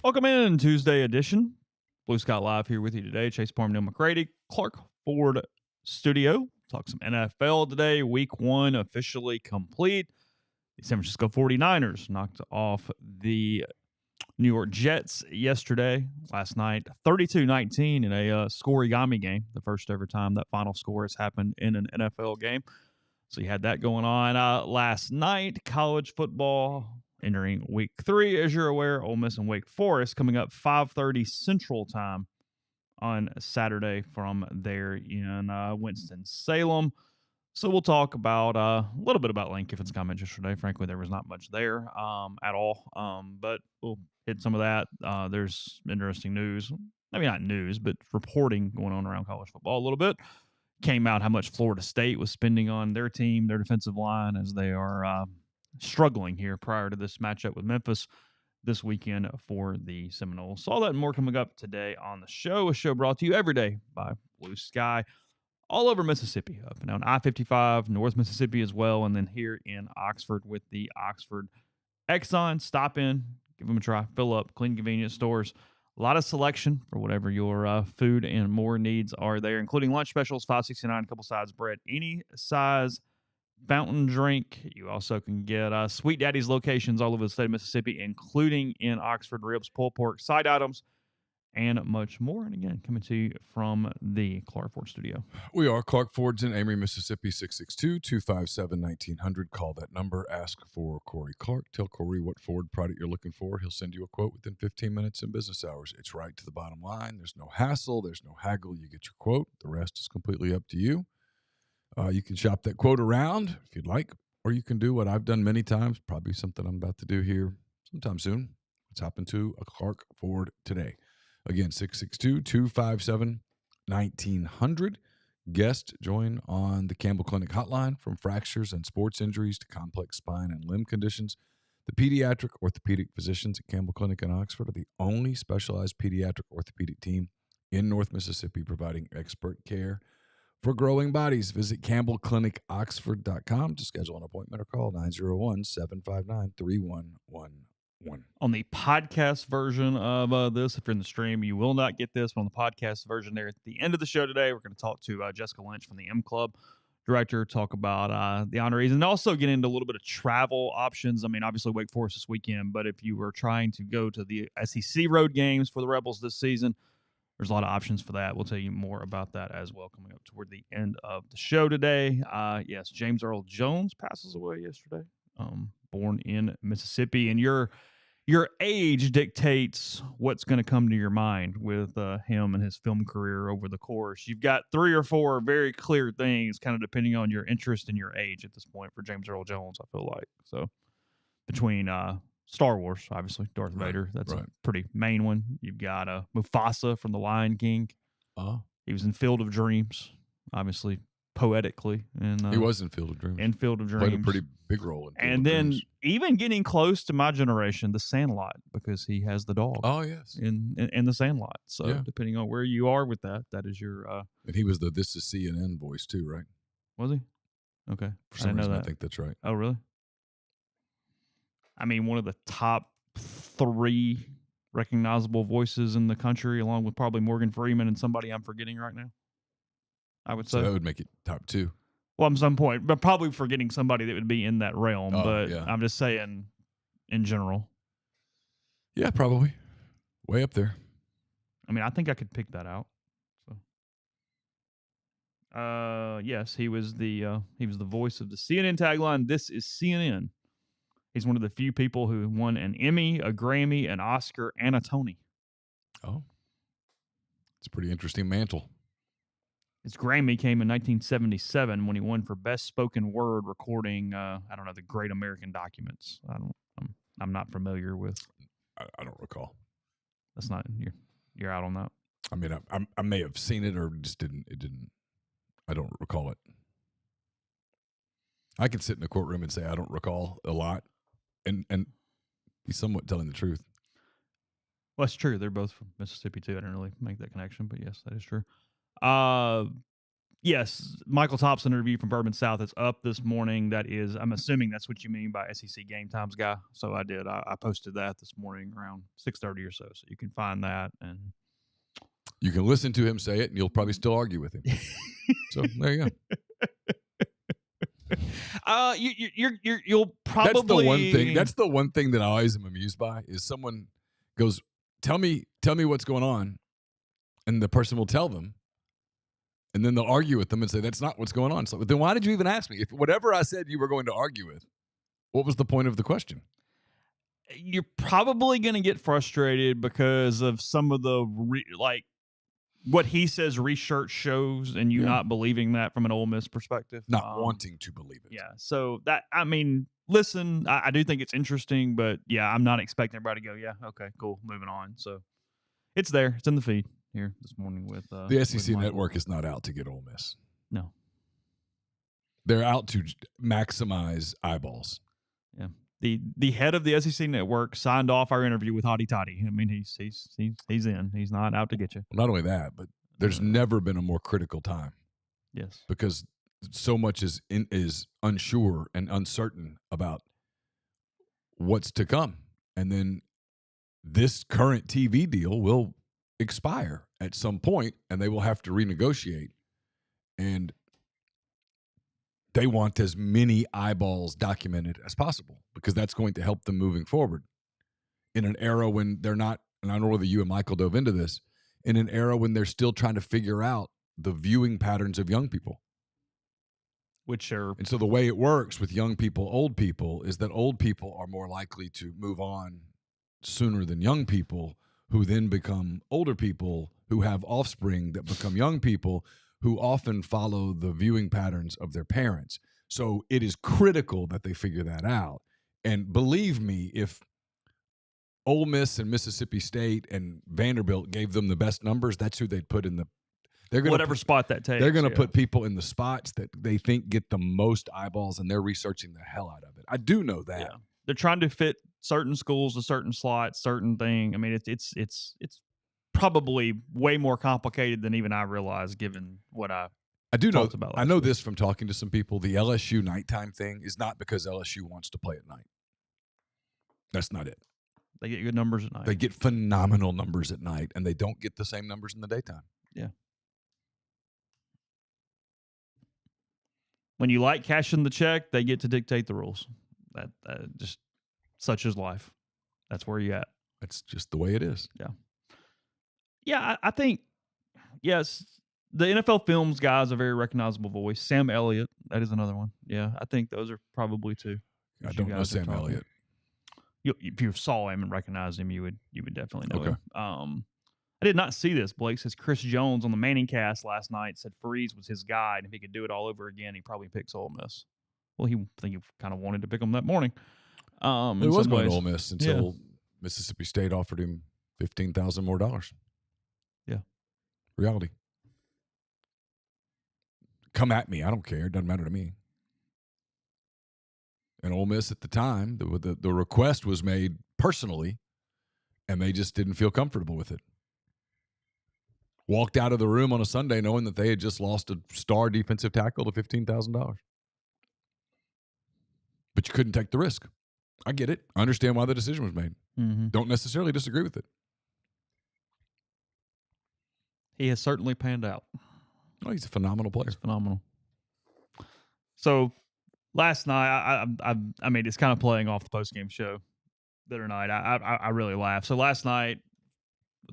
Welcome in Tuesday edition. BlueSky Live here with you today. Chase Parham, Neal, McCready, Clark Ford Studio. Talk some NFL today. Week 1 officially complete. The San Francisco 49ers knocked off the New York Jets last night, 32-19 in a scoregami game, the first ever time that final score has happened in an NFL game. So you had that going on last night. College football entering week 3, as you're aware. Ole Miss and Wake Forest coming up 5:30 Central Time on Saturday from there in Winston-Salem. So we'll talk about a little bit about Lane Kiffin's comments yesterday. Frankly, there was not much there at all, but we'll hit some of that. There's interesting news. Maybe not news, but reporting going on around college football a little bit. Came out how much Florida State was spending on their team, their defensive line, as they are struggling here prior to this matchup with Memphis this weekend for the Seminoles. So all that and more coming up today on the show. A show brought to you every day by Blue Sky, all over Mississippi, up and down I-55, North Mississippi as well, and then here in Oxford with the Oxford Exxon. Stop in, give them a try, fill up, clean convenience stores. A lot of selection for whatever your food and more needs are there, including lunch specials, $5.69, a couple sides bread, any size fountain drink. You also can get Sweet Daddy's locations all over the state of Mississippi, including in Oxford, ribs, pulled pork, side items, and much more. And again, coming to you from the Clark Ford Studio. We are Clark Ford's in Amory, Mississippi, 662-257-1900. Call that number. Ask for Corey Clark. Tell Corey what Ford product you're looking for. He'll send you a quote within 15 minutes in business hours. It's right to the bottom line. There's no hassle. There's no haggle. You get your quote. The rest is completely up to you. You can shop that quote around if you'd like, or you can do what I've done many times, probably something I'm about to do here sometime soon. Let's hop into a Clark Ford today. Again, 662-257-1900. Guests join on the Campbell Clinic hotline. From fractures and sports injuries to complex spine and limb conditions, the pediatric orthopedic physicians at Campbell Clinic in Oxford are the only specialized pediatric orthopedic team in North Mississippi providing expert care for growing bodies. Visit campbellclinicoxford.com to schedule an appointment or call 901-759-3111. On the podcast version of this, if you're in the stream, you will not get this. But on the podcast version there at the end of the show today, we're going to talk to Jessica Lynch from the M Club director, talk about the honorees, and also get into a little bit of travel options. I mean, obviously Wake Forest this weekend, but if you were trying to go to the SEC road games for the Rebels this season, there's a lot of options for that. We'll tell you more about that as well coming up toward the end of the show today. Yes, James Earl Jones passes away yesterday, born in Mississippi, and your age dictates what's going to come to your mind with him and his film career over the course. You've got 3 or 4 very clear things, kind of depending on your interest and your age at this point for James Earl Jones, I feel like. So between Star Wars, obviously, Darth Vader, that's a pretty main one. You've got Mufasa from The Lion King. He was in Field of Dreams, obviously, poetically. And he was in Field of Dreams. In Field of Dreams. Played a pretty big role in Field and of then Dreams. Even getting close to my generation, The Sandlot, because he has the dog. Oh, yes. In The Sandlot. So depending on where you are with that, that is your... and he was the This Is CNN voice too, right? Was he? Okay. For some reason, I think that's right. Oh, really? I mean, one of the top 3 recognizable voices in the country, along with probably Morgan Freeman and somebody I'm forgetting right now, I would say. So that would make it top 2. Well, at some point, but probably forgetting somebody that would be in that realm. But yeah. I'm just saying in general. Yeah, probably. Way up there. I mean, I think I could pick that out. So, yes, he was the voice of the CNN tagline, "This is CNN." He's one of the few people who won an Emmy, a Grammy, an Oscar, and a Tony. Oh. It's a pretty interesting mantle. His Grammy came in 1977 when he won for Best Spoken Word recording, The Great American Documents. I'm not familiar with. I don't recall. That's not, you're out on that. I mean, I may have seen it or just I don't recall it. I could sit in a courtroom and say I don't recall a lot and be somewhat telling the truth. Well, that's true. They're both from Mississippi, too. I didn't really make that connection, but yes, that is true. Yes, Michael Thompson interview from Bourbon South is up this morning. That is, I'm assuming that's what you mean by SEC Game Times guy. So I did. I posted that this morning around 6:30 or so. So you can find that, and you can listen to him say it, and you'll probably still argue with him. So there you go. You'll probably. That's the one thing that I always am amused by is someone goes, "Tell me what's going on," and the person will tell them. And then they'll argue with them and say, that's not what's going on. So then why did you even ask me? If whatever I said you were going to argue with, what was the point of the question? You're probably going to get frustrated because of some of the, what he says research shows and you not believing that from an Ole Miss perspective. Not wanting to believe it. Yeah. So listen, I do think it's interesting, but yeah, I'm not expecting everybody to go, yeah, okay, cool, moving on. So it's there. It's in the feed here this morning with the SEC network is not out to get Ole Miss. No, they're out to maximize eyeballs. Yeah, the head of the SEC network signed off our interview with Hotty Toddy. I mean, he's in. He's not out to get you. Well, not only that, but there's never been a more critical time. Yes, because so much is unsure and uncertain about what's to come, and then this current TV deal will expire at some point and they will have to renegotiate, and they want as many eyeballs documented as possible because that's going to help them moving forward in an era when they're not, and I don't know whether you and Michael dove into this, in an era when they're still trying to figure out the viewing patterns of young people. And so the way it works with young people, old people, is that old people are more likely to move on sooner than young people, who then become older people who have offspring that become young people who often follow the viewing patterns of their parents. So it is critical that they figure that out. And believe me, if Ole Miss and Mississippi State and Vanderbilt gave them the best numbers, that's who they'd put in the spot that takes. They're going to put people in the spots that they think get the most eyeballs, and they're researching the hell out of it. I do know that. Yeah. They're trying to fit certain schools to certain slots, certain thing. I mean, it's probably way more complicated than even I realized, given what I do know. About I know this from talking to some people. The LSU nighttime thing is not because LSU wants to play at night. That's not it. They get good numbers at night. They get phenomenal numbers at night, and they don't get the same numbers in the daytime. Yeah. When you like cashing the check, they get to dictate the rules. That just such is life. That's where you at. That's just the way it is. Yeah. Yeah, I think, yes, the NFL Films guy is a very recognizable voice. Sam Elliott, that is another one. Yeah, I think those are probably two. I don't know Sam Elliott. If you saw him and recognized him, you would definitely know him. I did not see this. Blake says Chris Jones on the Manning cast last night said Freeze was his guy, and if he could do it all over again, he probably picks Ole Miss. Well, I think he kind of wanted to pick him that morning. He was going to Ole Miss until Mississippi State offered him $15,000 more. Yeah. Reality. Come at me. I don't care. It doesn't matter to me. And Ole Miss at the time, the request was made personally, and they just didn't feel comfortable with it. Walked out of the room on a Sunday knowing that they had just lost a star defensive tackle to $15,000. But you couldn't take the risk. I get it. I understand why the decision was made. Mm-hmm. Don't necessarily disagree with it. He has certainly panned out. Oh, he's a phenomenal player. He's phenomenal. So last night, I mean, it's kind of playing off the postgame show the other night. I really laughed. So last night,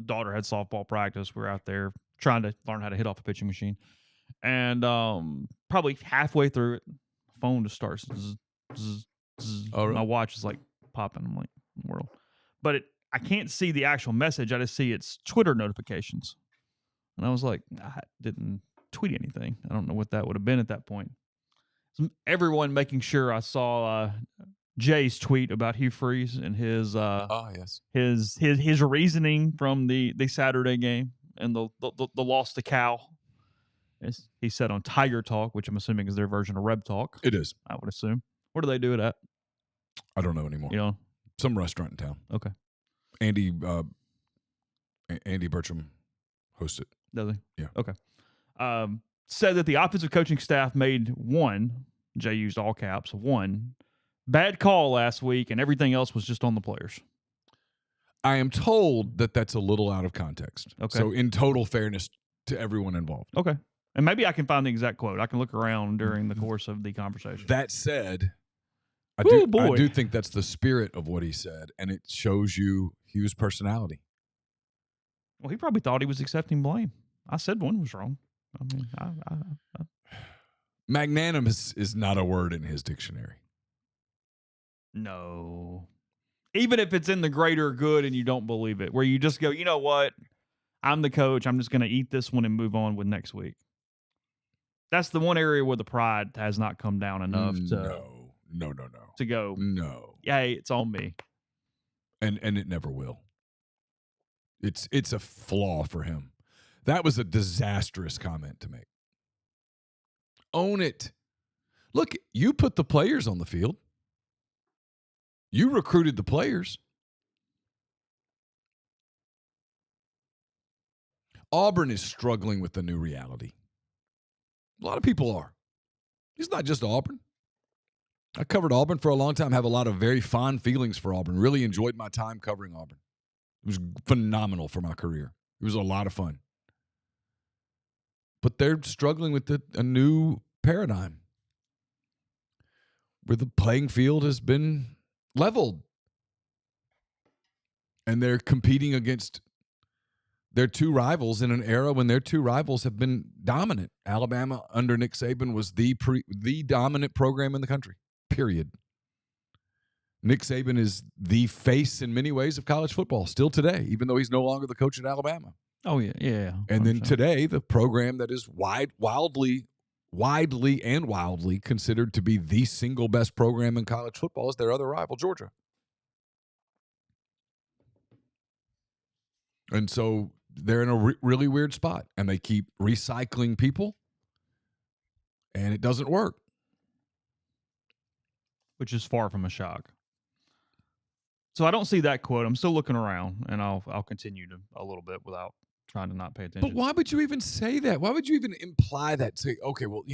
daughter had softball practice. We're out there trying to learn how to hit off a pitching machine. And probably halfway through it, phone just starts. Zzz, zzz, zzz. Oh, really? My watch is like popping. I'm like, what in the world? But I can't see the actual message. I just see its Twitter notifications. And I was like, I didn't tweet anything. I don't know what that would have been at that point. So everyone making sure I saw Jay's tweet about Hugh Freeze and his his reasoning from the Saturday game and the loss to Cal. As he said on Tiger Talk, which I'm assuming is their version of Reb Talk. It is. I would assume. Where do they do it at? I don't know anymore. You know, some restaurant in town. Okay. Andy Bertram hosts it. Does he? Yeah. Okay. said that the offensive coaching staff made one, Jay used all caps, one bad call last week, and everything else was just on the players. I am told that that's a little out of context. Okay. So in total fairness to everyone involved. Okay. And maybe I can find the exact quote. I can look around during the course of the conversation. That said, I boy. do think that's the spirit of what he said, and it shows you Hugh's personality. Well, he probably thought he was accepting blame. I said one was wrong. I mean, Magnanimous is not a word in his dictionary. No. Even if it's in the greater good and you don't believe it, where you just go, you know what? I'm the coach. I'm just going to eat this one and move on with next week. That's the one area where the pride has not come down enough to to go. No. Hey, it's on me. And it never will. It's a flaw for him. That was a disastrous comment to make. Own it. Look, you put the players on the field. You recruited the players. Auburn is struggling with the new reality. A lot of people are. It's not just Auburn. I covered Auburn for a long time, have a lot of very fond feelings for Auburn. Really enjoyed my time covering Auburn. It was phenomenal for my career. It was a lot of fun. But they're struggling with a new paradigm where the playing field has been leveled. And they're competing against their two rivals in an era when their two rivals have been dominant. Alabama under Nick Saban was the dominant program in the country, period. Nick Saban is the face in many ways of college football still today, even though he's no longer the coach at Alabama. Oh, yeah. And then today, the program that is widely considered to be the single best program in college football is their other rival, Georgia. And so they're in a really weird spot, and they keep recycling people, and it doesn't work. Which is far from a shock. So I don't see that quote. I'm still looking around, and I'll continue to a little bit without trying to not pay attention. But why would you even say that? Why would you even imply that? Say, okay, well,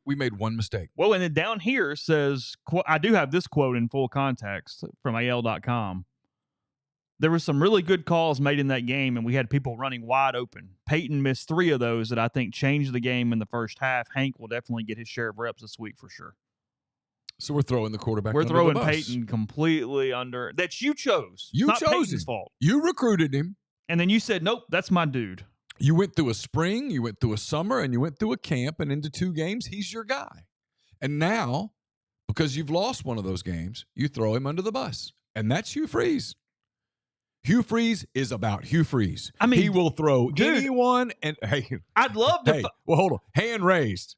we made one mistake. Well, and then down here says, I do have this quote in full context from AL.com. There were some really good calls made in that game, and we had people running wide open. Peyton missed 3 of those that I think changed the game in the first half. Hank will definitely get his share of reps this week for sure. So we're throwing the quarterback We're under throwing the bus. Peyton completely under. That you chose. You it's not chose Peyton's him. fault. You recruited him. And then you said, nope, that's my dude. You went through a spring, you went through a summer, and you went through a camp, and into 2 games, he's your guy. And now, because you've lost one of those games, you throw him under the bus. And that's Hugh Freeze. Hugh Freeze is about Hugh Freeze. I mean, he will throw anyone, and hey, I'd love to. Well, hold on. Hand raised.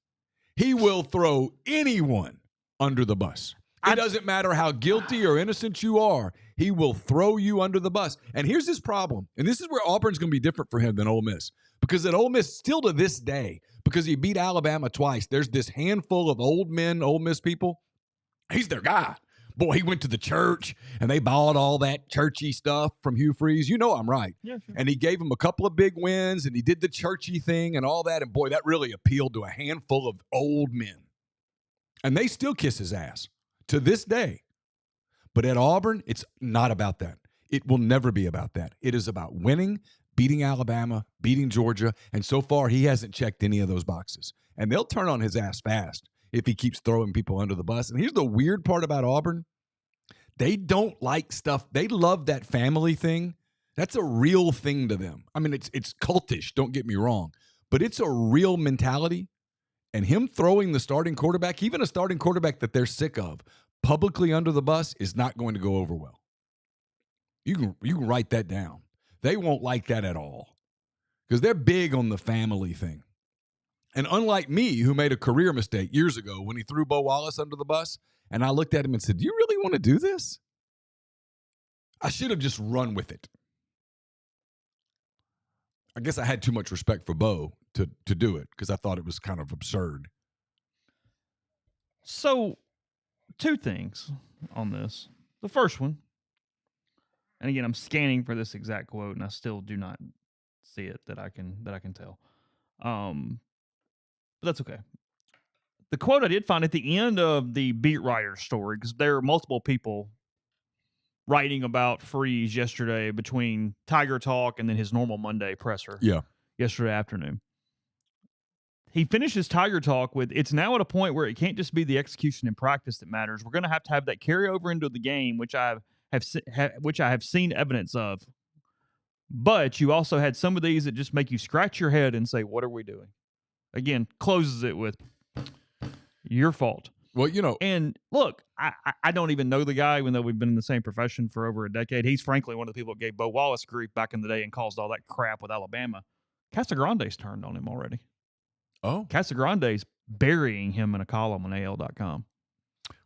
He will throw anyone under the bus. It doesn't matter how guilty or innocent you are. He will throw you under the bus. And here's his problem. And this is where Auburn's going to be different for him than Ole Miss. Because at Ole Miss, still to this day, because he beat Alabama twice, there's this handful of old men, Ole Miss people. He's their guy. Boy, he went to the church, and they bought all that churchy stuff from Hugh Freeze. You know I'm right. Yeah, sure. And he gave him a couple of big wins, and he did the churchy thing and all that. And, boy, that really appealed to a handful of old men. And they still kiss his ass to this day. But at Auburn, it's not about that. It will never be about that. It is about winning, beating Alabama, beating Georgia. And so far, he hasn't checked any of those boxes. And they'll turn on his ass fast if he keeps throwing people under the bus. And here's the weird part about Auburn. They don't like stuff. They love that family thing. That's a real thing to them. I mean, it's cultish, don't get me wrong. But it's a real mentality. And him throwing the starting quarterback, even a starting quarterback that they're sick of, publicly under the bus is not going to go over well. You can write that down. They won't like that at all because they're big on the family thing. And unlike me, who made a career mistake years ago when he threw Bo Wallace under the bus, and I looked at him and said, do you really want to do this? I should have just run with it. I guess I had too much respect for Bo to do it because I thought it was kind of absurd. So, 2 things on this. The first one, and again, I'm scanning for this exact quote, and I still do not see it that I can tell. but that's okay. The quote I did find at the end of the beat writer story, because there are multiple people writing about Freeze yesterday between Tiger Talk and then his normal Monday presser. Yeah. Yesterday afternoon. He finishes Tiger Talk with, "It's now at a point where it can't just be the execution in practice that matters. We're going to have that carry over into the game, which I have seen evidence of. But you also had some of these that just make you scratch your head and say, what are we doing?" Again, closes it with, "Your fault." Well, And look, I don't even know the guy, even though we've been in the same profession for over a decade. He's frankly one of the people that gave Bo Wallace grief back in the day and caused all that crap with Alabama. Casagrande's turned on him already. Oh. Casagrande's burying him in a column on AL.com.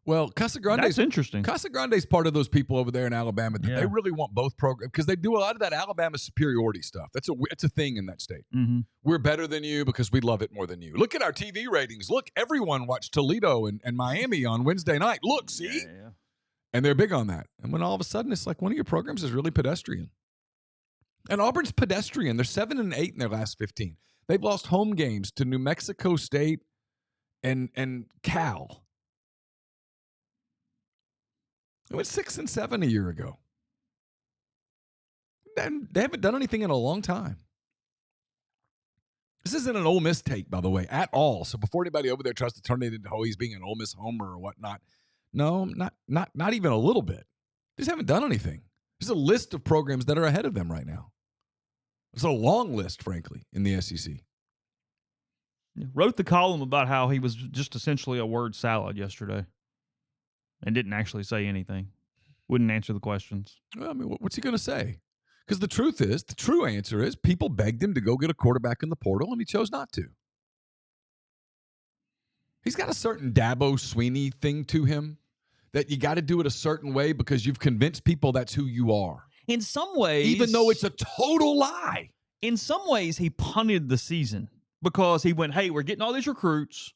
Well, That's interesting. Casagrande's part of those people over there in Alabama that they really want both programs, because they do a lot of that Alabama superiority stuff. It's a thing in that state. Mm-hmm. We're better than you because we love it more than you. Look at our TV ratings. Look, everyone watched Toledo and Miami on Wednesday night. Look, see? Yeah. And they're big on that. And when all of a sudden it's like one of your programs is really pedestrian. And Auburn's pedestrian. They're 7-8 in their last 15. They've lost home games to New Mexico State and Cal. It was 6-7 a year ago. And they haven't done anything in a long time. This isn't an Ole Miss take, by the way, at all. So before anybody over there tries to turn it into, oh, he's being an Ole Miss homer or whatnot, no, not even a little bit. They just haven't done anything. There's a list of programs that are ahead of them right now. It's a long list, frankly, in the SEC. Wrote the column about how he was just essentially a word salad yesterday and didn't actually say anything. Wouldn't answer the questions. Well, I mean, what's he going to say? Because the true answer is people begged him to go get a quarterback in the portal, and he chose not to. He's got a certain Dabo Sweeney thing to him that you got to do it a certain way because you've convinced people that's who you are. In some ways, even though it's a total lie. In some ways, he punted the season because he went, hey, we're getting all these recruits.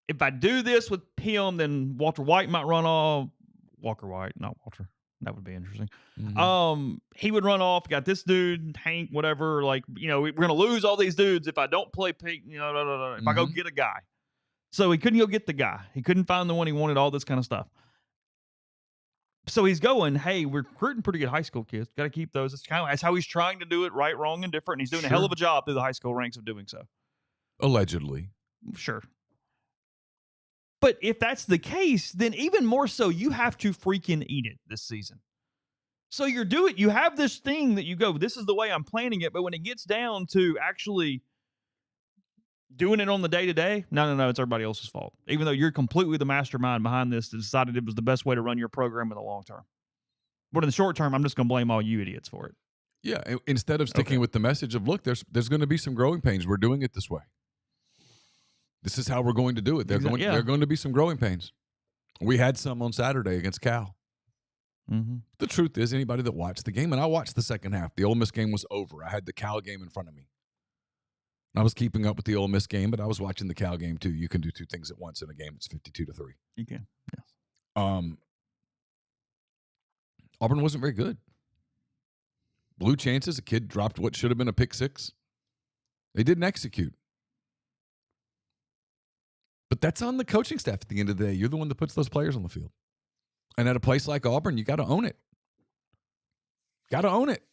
If I do this with him, then Walter White might run off. Walker White, not Walter. That would be interesting. Mm-hmm. He would run off. Got this dude, Hank, whatever. Like, we're going to lose all these dudes if I don't play Pete. If I go get a guy. So he couldn't go get the guy. He couldn't find the one he wanted, all this kind of stuff. So he's going, hey, we're recruiting pretty good high school kids. Got to keep those. That's how he's trying to do it, right, wrong, and different. And he's doing a hell of a job through the high school ranks of doing so. Allegedly. Sure. But if that's the case, then even more so, you have to freaking eat it this season. So you have this thing that you go, this is the way I'm planning it. But when it gets down to actually doing it on the day-to-day, no, it's everybody else's fault. Even though you're completely the mastermind behind this that decided it was the best way to run your program in the long term. But in the short term, I'm just going to blame all you idiots for it. Yeah, instead of sticking with the message of, look, there's going to be some growing pains. We're doing it this way. This is how we're going to do it. There are going to be some growing pains. We had some on Saturday against Cal. Mm-hmm. The truth is, anybody that watched the game, and I watched the second half, the Ole Miss game was over. I had the Cal game in front of me. I was keeping up with the Ole Miss game, but I was watching the Cal game too. You can do two things at once in a game. It's 52-3. You can, yes. Auburn wasn't very good. Blew chances. A kid dropped what should have been a pick six. They didn't execute. But that's on the coaching staff at the end of the day. You're the one that puts those players on the field. And at a place like Auburn, you got to own it. Got to own it.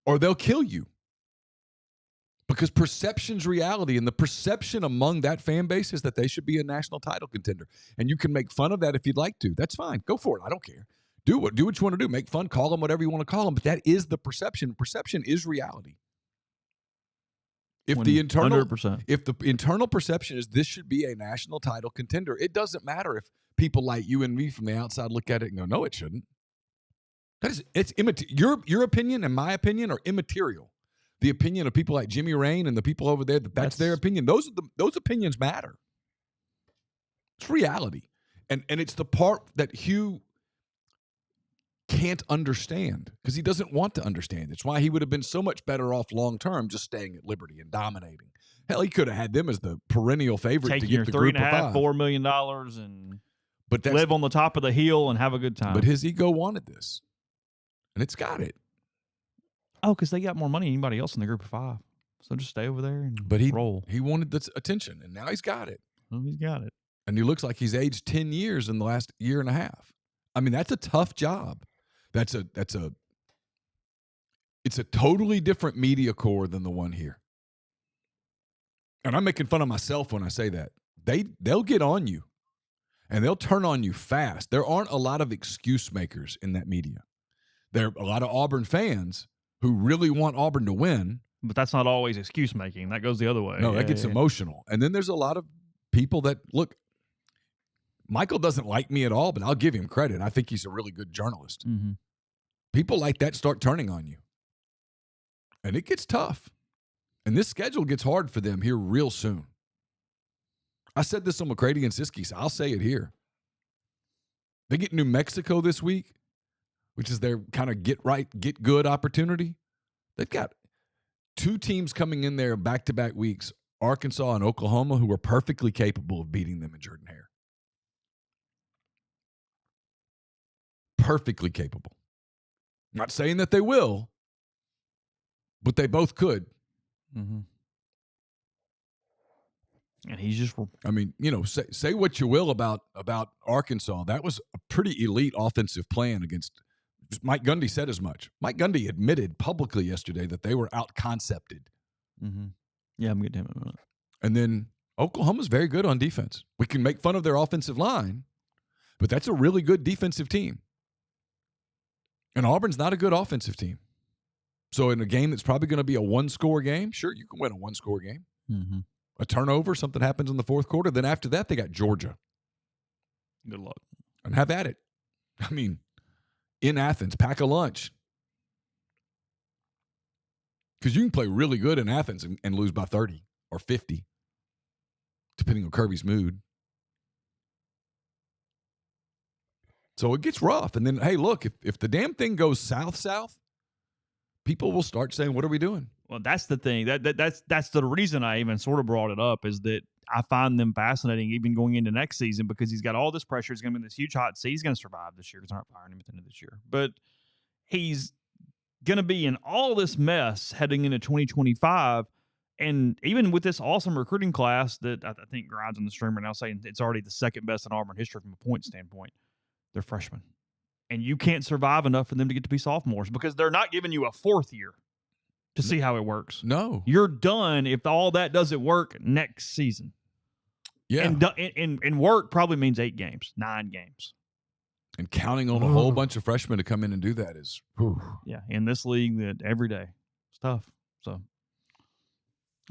Or they'll kill you. Because perception's reality, and the perception among that fan base is that they should be a national title contender. And you can make fun of that if you'd like to. That's fine. Go for it. I don't care. Do what you want to do. Make fun. Call them whatever you want to call them. But that is the perception. Perception is reality. If the internal perception is this should be a national title contender, it doesn't matter if people like you and me from the outside look at it and go, no, it shouldn't. It's immaterial. Your opinion and my opinion are immaterial. The opinion of people like Jimmy Rain and the people over there, that's their opinion. Those opinions matter. It's reality. And it's the part that Hugh can't understand because he doesn't want to understand. It's why he would have been so much better off long term just staying at Liberty and dominating. Hell, he could have had them as the perennial favorite to get the group of five. $3.5, $4 million and live on the top of the hill and have a good time. But his ego wanted this, and it's got it. Oh, because they got more money than anybody else in the group of five. So just stay over there and But roll. he wanted this attention, and now he's got it. Well, he's got it. And he looks like he's aged 10 years in the last year and a half. I mean, that's a tough job. It's a totally different media core than the one here. And I'm making fun of myself when I say that. They'll get on you, and they'll turn on you fast. There aren't a lot of excuse makers in that media. There are a lot of Auburn fans who really want Auburn to win. But that's not always excuse making. That goes the other way. No, that gets emotional. And then there's a lot of people that, look, Michael doesn't like me at all, but I'll give him credit. I think he's a really good journalist. Mm-hmm. People like that start turning on you. And it gets tough. And this schedule gets hard for them here real soon. I said this on McCready and Siskey, so I'll say it here. They get New Mexico this week, which is their kind of get right, get good opportunity. They've got 2 teams coming in there back-to-back weeks, Arkansas and Oklahoma, who are perfectly capable of beating them in Jordan-Hare. Perfectly capable. Not saying that they will, but they both could. Mm-hmm. And he's just, I mean, say what you will about Arkansas. That was a pretty elite offensive plan against Mike Gundy said as much. Mike Gundy admitted publicly yesterday that they were out-concepted. Mm-hmm. Yeah, I'm getting him in a minute. And then Oklahoma's very good on defense. We can make fun of their offensive line, but that's a really good defensive team. And Auburn's not a good offensive team. So in a game that's probably going to be a 1-score game, sure, you can win a 1-score game. Mm-hmm. A turnover, something happens in the fourth quarter. Then after that, they got Georgia. Good luck. And have at it. I mean, in Athens, pack a lunch. Because you can play really good in Athens and lose by 30 or 50, depending on Kirby's mood. So it gets rough. And then, hey, look, if the damn thing goes south, people will start saying, what are we doing? Well, that's the thing. That's the reason I even sort of brought it up, is that I find them fascinating even going into next season, because he's got all this pressure. He's going to be in this huge hot seat. He's going to survive this year because they're not firing him at the end of this year. But he's going to be in all this mess heading into 2025. And even with this awesome recruiting class that I think Grimes on the streamer now saying it's already the second best in Auburn history from a point standpoint, they're freshmen. And you can't survive enough for them to get to be sophomores because they're not giving you a 4th year to see how it works. No. You're done if all that doesn't work next season. Yeah. And work probably means 8 games, 9 games. And counting on a whole bunch of freshmen to come in and do that is, whew. Yeah, in this league, that every day. It's tough. So,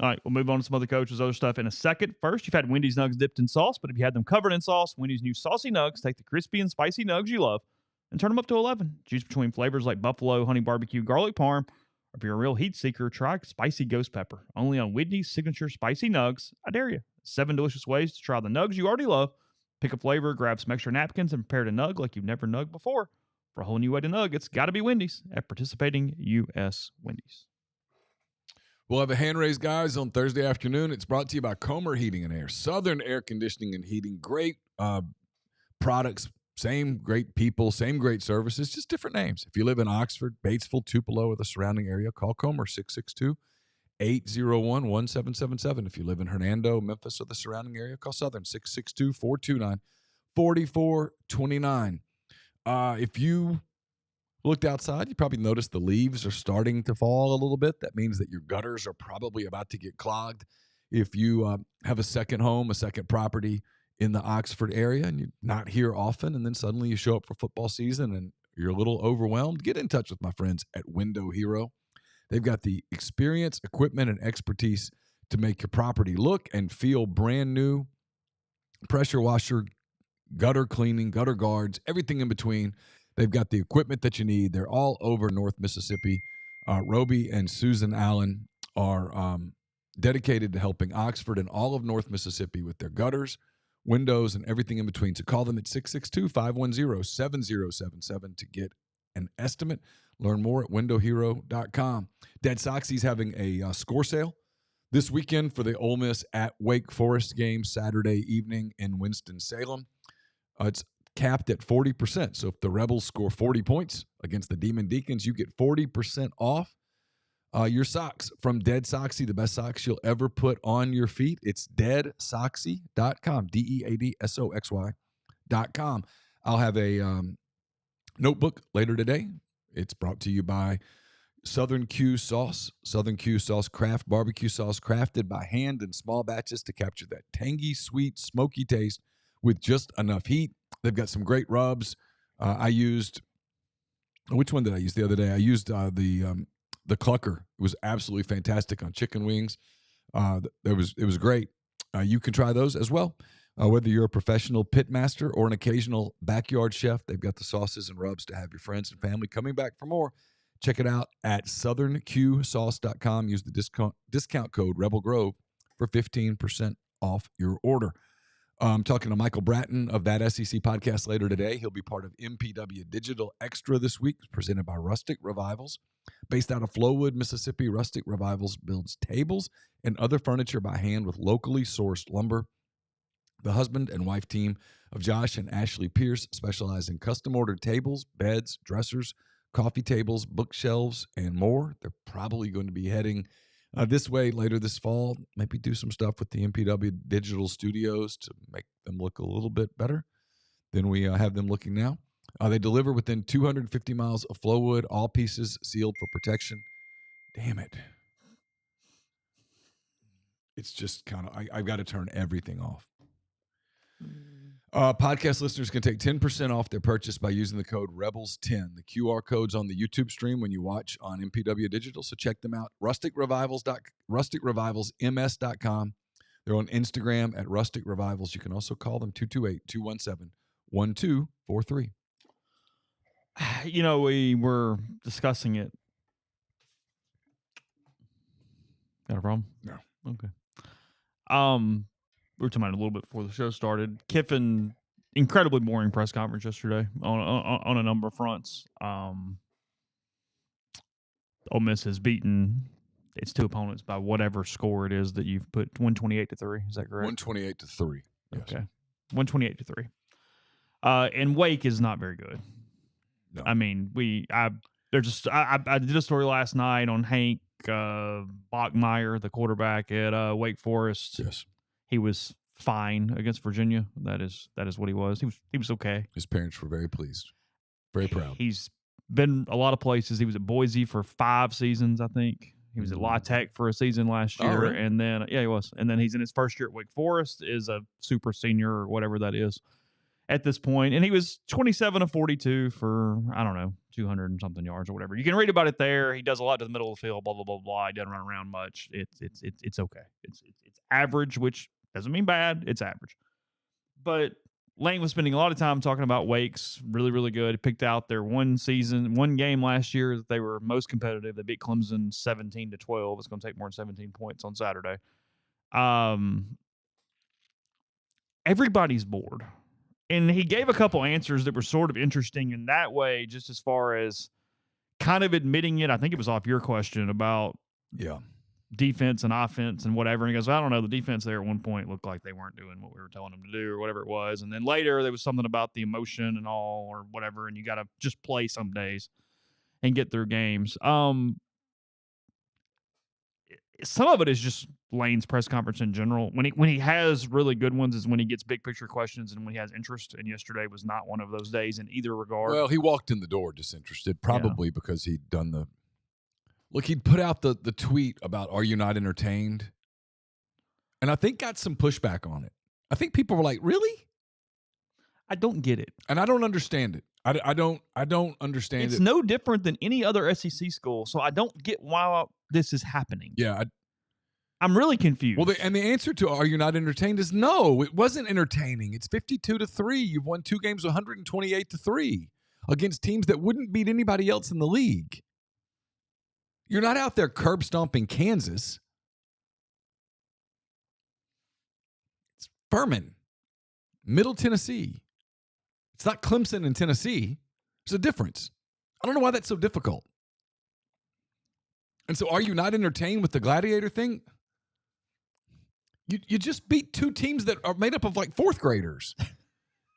all right, we'll move on to some other coaches, other stuff in a second. First, you've had Wendy's nugs dipped in sauce, but if you had them covered in sauce, Wendy's new saucy nugs take the crispy and spicy nugs you love and turn them up to 11. Choose between flavors like buffalo, honey barbecue, garlic parm. Or if you're a real heat seeker, try spicy ghost pepper. Only on Wendy's signature spicy nugs. I dare you. 7 delicious ways to try the nugs you already love. Pick a flavor, grab some extra napkins, and prepare to nug like you've never nugged before. For a whole new way to nug, it's got to be Wendy's at participating U.S. Wendy's. We'll have a hand raise, guys, on Thursday afternoon. It's brought to you by Comer Heating and Air. Southern Air Conditioning and Heating. Great products. Same great people, same great services, just different names. If you live in Oxford, Batesville, Tupelo, or the surrounding area, call Comer 662-801-1777. If you live in Hernando, Memphis, or the surrounding area, call Southern 662-429-4429. If you looked outside, you probably noticed the leaves are starting to fall a little bit. That means that your gutters are probably about to get clogged. If you have a second home, a second property in the Oxford area, and you're not here often, and then suddenly you show up for football season and you're a little overwhelmed, get in touch with my friends at Window Hero. They've got the experience, equipment, and expertise to make your property look and feel brand new. Pressure washer, gutter cleaning, gutter guards, everything in between. They've got the equipment that you need. They're all over North Mississippi. Roby and Susan Allen are dedicated to helping Oxford and all of North Mississippi with their gutters, windows, and everything in between. So call them at 662-510-7077 to get an estimate. Learn more at windowhero.com. Dead Soxy's having a score sale this weekend for the Ole Miss at Wake Forest game Saturday evening in Winston-Salem. It's capped at 40%. So if the Rebels score 40 points against the Demon Deacons, you get 40% off. Your socks from Dead Soxy, the best socks you'll ever put on your feet. It's deadsoxy.com, DEADSOXY.com. I'll have a notebook later today. It's brought to you by Southern Q Sauce. Southern Q Sauce craft barbecue sauce crafted by hand in small batches to capture that tangy, sweet, smoky taste with just enough heat. They've got some great rubs. I used, which one did I use the other day? I used the Clucker. It was absolutely fantastic on chicken wings. It was great. You can try those as well. Whether you're a professional pit master or an occasional backyard chef, they've got the sauces and rubs to have your friends and family coming back for more. Check it out at southernqsauce.com. Use the discount code Rebel Grove for 15% off your order. I'm talking to Michael Bratton of That SEC podcast later today. He'll be part of MPW Digital Extra this week, presented by Rustic Revivals. Based out of Flowood, Mississippi, Rustic Revivals builds tables and other furniture by hand with locally sourced lumber. The husband and wife team of Josh and Ashley Pierce specialize in custom-ordered tables, beds, dressers, coffee tables, bookshelves, and more. They're probably going to be heading this way later this fall. Maybe do some stuff with the MPW Digital Studios to make them look a little bit better than we have them looking now. They deliver within 250 miles of Flowood, all pieces sealed for protection. Damn it. It's just kind of, I've got to turn everything off. Podcast listeners can take 10% off their purchase by using the code REBELS10. The QR code's on the YouTube stream when you watch on MPW Digital, so check them out. RusticRevivalsMS.com. They're on Instagram at Rustic Revivals. You can also call them 228-217-1243. You know, we were discussing it. Got a problem? No. Okay. We were talking about it a little bit before the show started. Kiffin, incredibly boring press conference yesterday on a number of fronts. Ole Miss has beaten its two opponents by whatever score it is that you've put, 128-3. Is that correct? 128-3. Yes. Okay. 128-3. And Wake is not very good. No. I mean, I did a story last night on Hank Bachmeier, the quarterback at Wake Forest. Yes. He was fine against Virginia. That is what he was. He was okay. His parents were very pleased. Very proud. He's been a lot of places. He was at Boise for 5 seasons, I think. He was at La Tech for a season last year. Really? And then, yeah, he was. And then he's in his first year at Wake Forest, is a super senior or whatever that is at this point. And he was 27 of 42 for, I don't know, 200 and something yards or whatever. You can read about it there. He does a lot to the middle of the field, blah, blah, blah, blah. He doesn't run around much. It's okay. It's average, which doesn't mean bad. It's average. But Lane was spending a lot of time talking about Wake's really, really good. He picked out their one game last year that they were most competitive. They beat Clemson 17-12. It's going to take more than 17 points on Saturday. Everybody's bored. And he gave a couple answers that were sort of interesting in that way, just as far as kind of admitting it. I think it was off your question about defense and offense and whatever. And he goes, I don't know. The defense there at one point looked like they weren't doing what we were telling them to do or whatever it was. And then later there was something about the emotion and all or whatever. And you got to just play some days and get through games. Some of it is just Lane's press conference in general. When he has really good ones is when he gets big picture questions and when he has interest. And yesterday was not one of those days in either regard. Well, he walked in the door disinterested, probably because he'd done the – look, he'd put out the tweet about, are you not entertained? And I think got some pushback on it. I think people were like, really? I don't get it. And I don't understand it. I don't understand it. It's no different than any other SEC school, so I don't get why this is happening. Yeah. I'm really confused. Well, the answer to are you not entertained is no, it wasn't entertaining. It's 52-3. You've won 2 games 128-3 against teams that wouldn't beat anybody else in the league. You're not out there curb stomping Kansas. It's Furman, Middle Tennessee. It's not Clemson and Tennessee. There's a difference. I don't know why that's so difficult. And so are you not entertained with the gladiator thing? You just beat 2 teams that are made up of like 4th graders.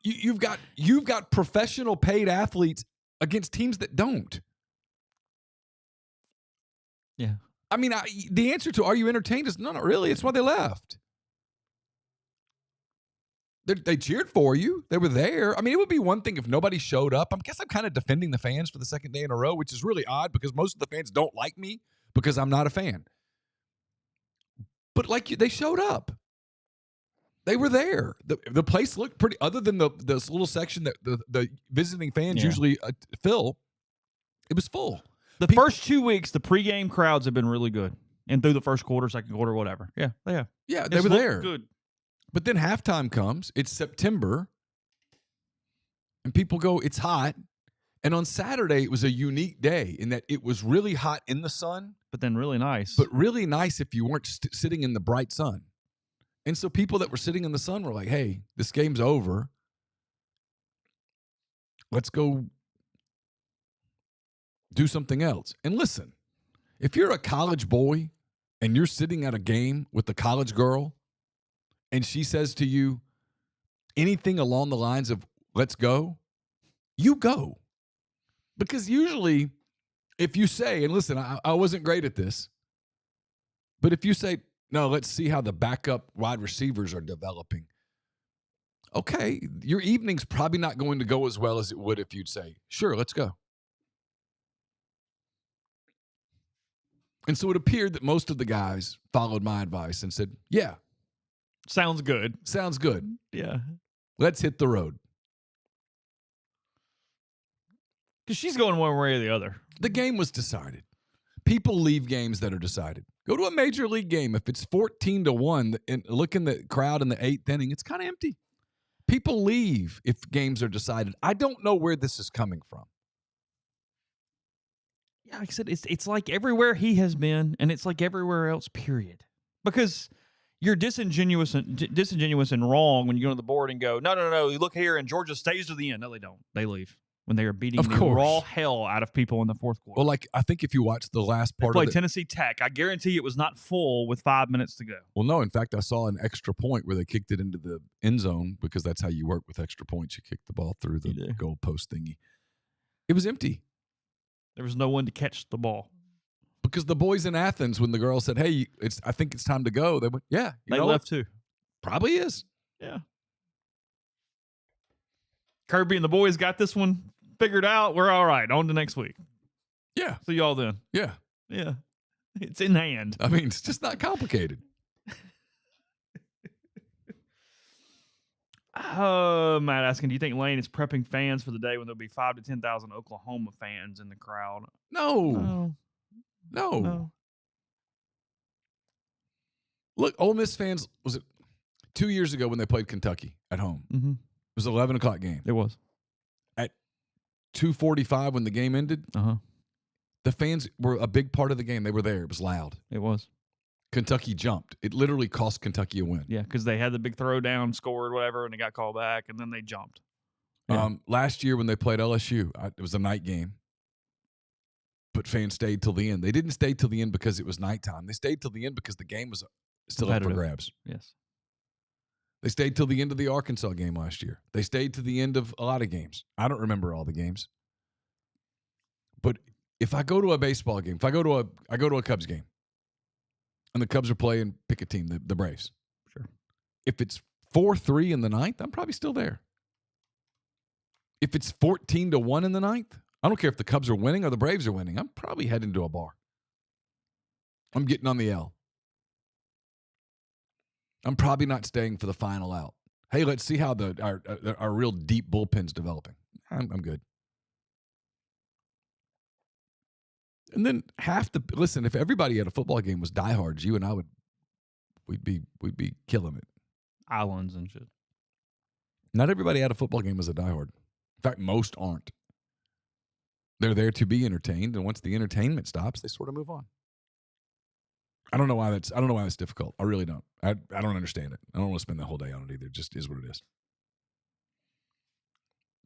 You've got professional paid athletes against teams that don't. Yeah. I mean, the answer to are you entertained is no, not really. It's why they left. They cheered for you. They were there. I mean, it would be one thing if nobody showed up. I guess I'm kind of defending the fans for the second day in a row, which is really odd because most of the fans don't like me because I'm not a fan. But they showed up. They were there. The place looked pretty, other than this little section that the visiting fans usually fill, it was full. The first 2 weeks, the pregame crowds have been really good. And through the first quarter, second quarter, whatever. Yeah, they have. Yeah, they were there. Good. But then halftime comes. It's September. And people go, it's hot. And on Saturday, it was a unique day in that it was really hot in the sun. But then really nice. But really nice if you weren't sitting in the bright sun. And so people that were sitting in the sun were like, hey, this game's over. Let's go do something else. And listen, if you're a college boy and you're sitting at a game with the college girl and she says to you anything along the lines of, let's go, you go. Because usually if you say, and listen, I wasn't great at this, but if you say, no, let's see how the backup wide receivers are developing. Okay, your evening's probably not going to go as well as it would if you'd say, sure, let's go. And so it appeared that most of the guys followed my advice and said, yeah. Sounds good. Sounds good. Yeah. Let's hit the road. Because she's going one way or the other. The game was decided. People leave games that are decided. Go to a major league game. If it's 14-1 and look in the crowd in the 8th inning, it's kind of empty. People leave if games are decided. I don't know where this is coming from. Yeah, like I said, it's like everywhere he has been, and it's like everywhere else, period. Because you're disingenuous and wrong when you go to the board and go, no, you look here, and Georgia stays to the end. No, they don't. They leave when they are beating the raw hell out of people in the fourth quarter. Well, I think if you watch the last part of Tennessee Tech, I guarantee it was not full with 5 minutes to go. Well, no. In fact, I saw an extra point where they kicked it into the end zone because that's how you work with extra points. You kick the ball through the goal post thingy. It was empty. There was no one to catch the ball. Because the boys in Athens, when the girl said, hey, I think it's time to go, they went, yeah. They left too. Probably is. Yeah. Kirby and the boys got this one figured out. We're all right. On to next week. Yeah. See y'all then. Yeah. Yeah. It's in hand. I mean, it's just not complicated. Matt asking, do you think Lane is prepping fans for the day when there'll be 5,000 to 10,000 Oklahoma fans in the crowd? No. Look, Ole Miss fans, was it 2 years ago when they played Kentucky at home? Mm-hmm. It was an 11 o'clock game. It was. At 2:45 when the game ended, the fans were a big part of the game. They were there. It was loud. It was. Kentucky jumped. It literally cost Kentucky a win. Yeah, because they had the big throwdown, scored, whatever, and they got called back, and then they jumped. Yeah. Last year when they played LSU, it was a night game, but fans stayed till the end. They didn't stay till the end because it was nighttime. They stayed till the end because the game was still up for grabs. Yes. They stayed till the end of the Arkansas game last year. They stayed to the end of a lot of games. I don't remember all the games. But if I go to a baseball game, I go to a Cubs game, and the Cubs are playing, pick a team, the Braves. Sure. If it's 4-3 in the ninth, I'm probably still there. If it's 14-1 in the ninth, I don't care if the Cubs are winning or the Braves are winning. I'm probably heading to a bar. I'm getting on the L. I'm probably not staying for the final out. Hey, let's see how our real deep bullpen's developing. I'm good. And then listen, if everybody at a football game was diehards, you and I we'd be killing it. Islands and shit. Not everybody at a football game is a diehard. In fact, most aren't. They're there to be entertained, and once the entertainment stops, they sort of move on. I don't know why that's difficult. I really don't. I don't understand it. I don't want to spend the whole day on it either. It just is what it is.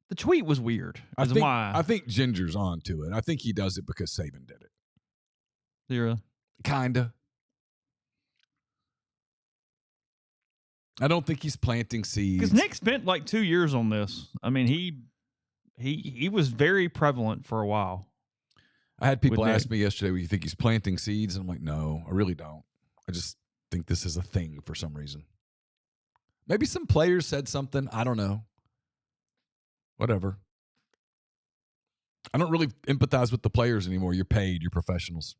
The tweet was weird. I think Ginger's on to it. I think he does it because Saban did it. Zero. Kinda. I don't think he's planting seeds. Because Nick spent like 2 years on this. I mean, he was very prevalent for a while. I had people With ask Nick. me yesterday, "Well, you think he's planting seeds?" And I'm like, no, I really don't. I just think this is a thing for some reason. Maybe some players said something. I don't know. Whatever. I don't really empathize with the players anymore. You're paid. You're professionals.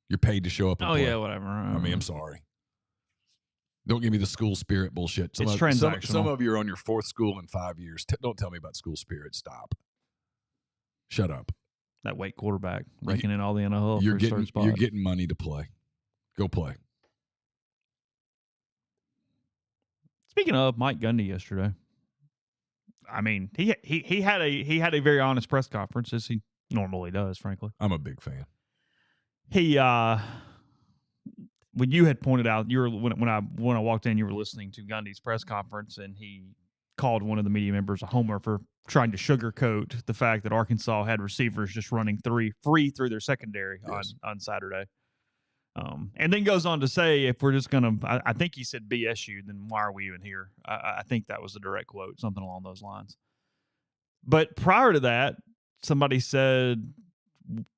You're paid to show up and Oh, play. yeah, whatever. I mean, I'm sorry. Don't give me the school spirit bullshit. It's transactional. Some of you are on your 4th school in 5 years. Don't tell me about school spirit. Stop. Shut up. That Wake quarterback raking in all the NIL You're for his third spot. You're getting money to play. Go play. Speaking of Mike Gundy yesterday, I mean, he had a very honest press conference, as he normally does, frankly. I'm a big fan. He when you had pointed out, you were when I walked in, you were listening to Gundy's press conference, and he called one of the media members a homer for trying to sugarcoat the fact that Arkansas had receivers just running free through their secondary on Saturday. And then goes on to say, if we're just going to, I think he said BSU, then why are we even here? I think that was the direct quote, something along those lines. But prior to that, somebody said,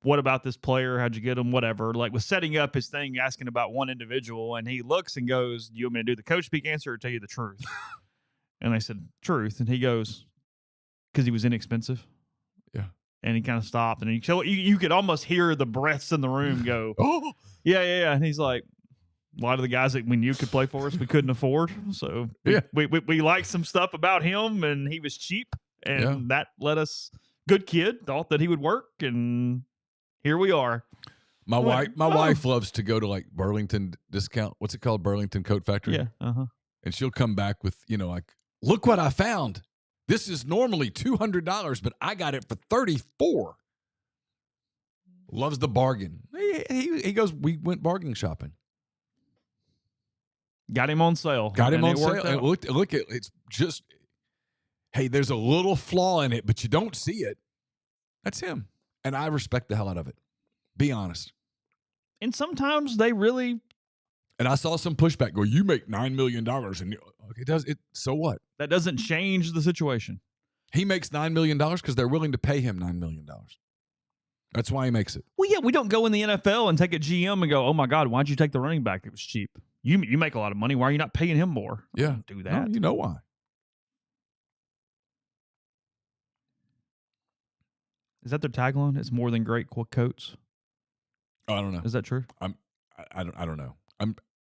what about this player? How'd you get him? Whatever. Like, was setting up his thing, asking about one individual, and he looks and goes, do you want me to do the coach speak answer or tell you the truth? And I said, truth. And he goes, because he was inexpensive. Yeah. And he kind of stopped, and you could almost hear the breaths in the room go, oh, yeah. And he's like, a lot of the guys that we knew could play for us, we couldn't afford. So we liked some stuff about him, and he was cheap, and that let us. Good kid, thought that he would work, and here we are. My wife loves to go to like Burlington discount. What's it called? Burlington Coat Factory. Yeah. And she'll come back with, like, look what I found. This is normally $200, but I got it for $34. Loves the bargain. He goes, we went bargain shopping. Got him on sale. And look at it's just, hey, there's a little flaw in it, but you don't see it. That's him. And I respect the hell out of it. Be honest. And sometimes they really. And I saw some pushback go, you make $9 million. And it does it. So what? That doesn't change the situation. He makes $9 million because they're willing to pay him $9 million. That's why he makes it. Well, yeah, we don't go in the NFL and take a GM and go, oh my God, why'd you take the running back? It was cheap. You make a lot of money. Why are you not paying him more? Yeah. Don't do that. No, you know why. Is that their tagline? It's more than great coats. Oh, I don't know. Is that true? I don't know.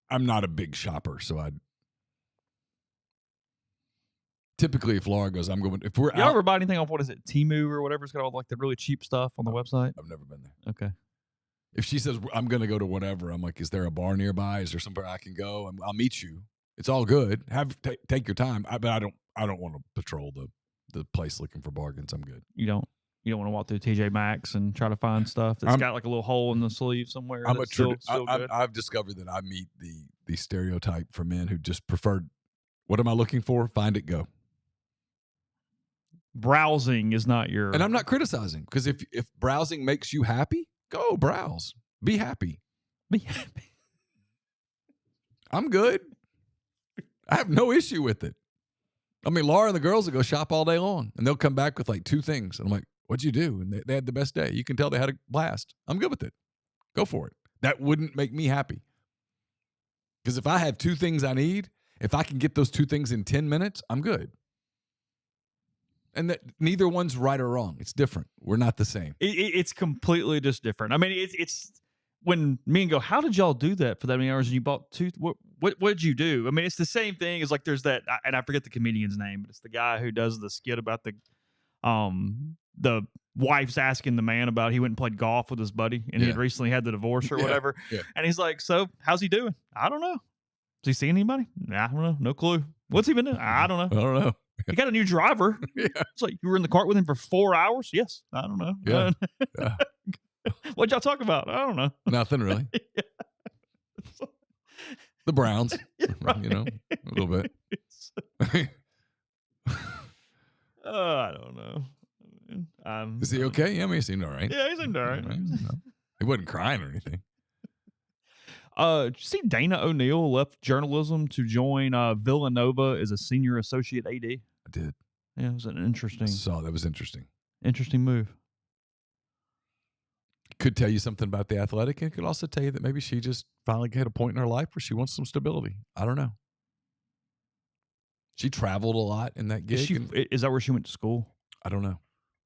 I'm not a big shopper, so I typically if Laura goes, I'm going. If we're you ever buy anything off, what is it, Temu or whatever? It's got all like the really cheap stuff on the website. I've never been there. Okay. If she says I'm going to go to whatever, I'm like, is there a bar nearby? Is there somewhere I can go? I'll meet you. It's all good. Take your time. But I don't want to patrol the place looking for bargains. I'm good. You don't want to walk through TJ Maxx and try to find stuff that's got like a little hole in the sleeve somewhere. I've discovered that I meet the stereotype for men who just prefer, what am I looking for? Find it, go. Browsing is not your. And I'm not criticizing, because if browsing makes you happy, go browse. Be happy. Be happy. I'm good. I have no issue with it. I mean, Laura and the girls will go shop all day long, and they'll come back with like 2 things. And I'm like, what'd you do? And they had the best day. You can tell they had a blast. I'm good with it. Go for it. That wouldn't make me happy. Because if I have 2 things I need, if I can get those 2 things in 10 minutes, I'm good. And that neither one's right or wrong. It's different. We're not the same. It's completely just different. I mean, it's when me and go, how did y'all do that for that many hours? And you bought 2. What did you do? I mean, it's the same thing as like there's that, and I forget the comedian's name, but it's the guy who does the skit about the wife's asking the man about he went and played golf with his buddy, and he had recently had the divorce or whatever. Yeah. And he's like, so how's he doing? I don't know. Does he see anybody? I don't know. No clue. What's he been doing? I don't know. I don't know. He got a new driver. Yeah. It's like, you were in the cart with him for 4 hours? Yes. I don't know. Yeah. Yeah. What'd y'all talk about? I don't know. Nothing really. Yeah. The Browns, right. A little bit. I don't know. Is he okay? Yeah, I mean, he seemed all right. Yeah, he seemed all right. He wasn't crying or anything. Did you see Dana O'Neal left journalism to join Villanova as a senior associate AD? I did. Yeah, it was an interesting. That was interesting. Interesting move. could tell you something about the Athletic, and it could also tell you that maybe she just finally hit a point in her life where she wants some stability. I don't know. She traveled a lot in that gig. Is that where she went to school? I don't know.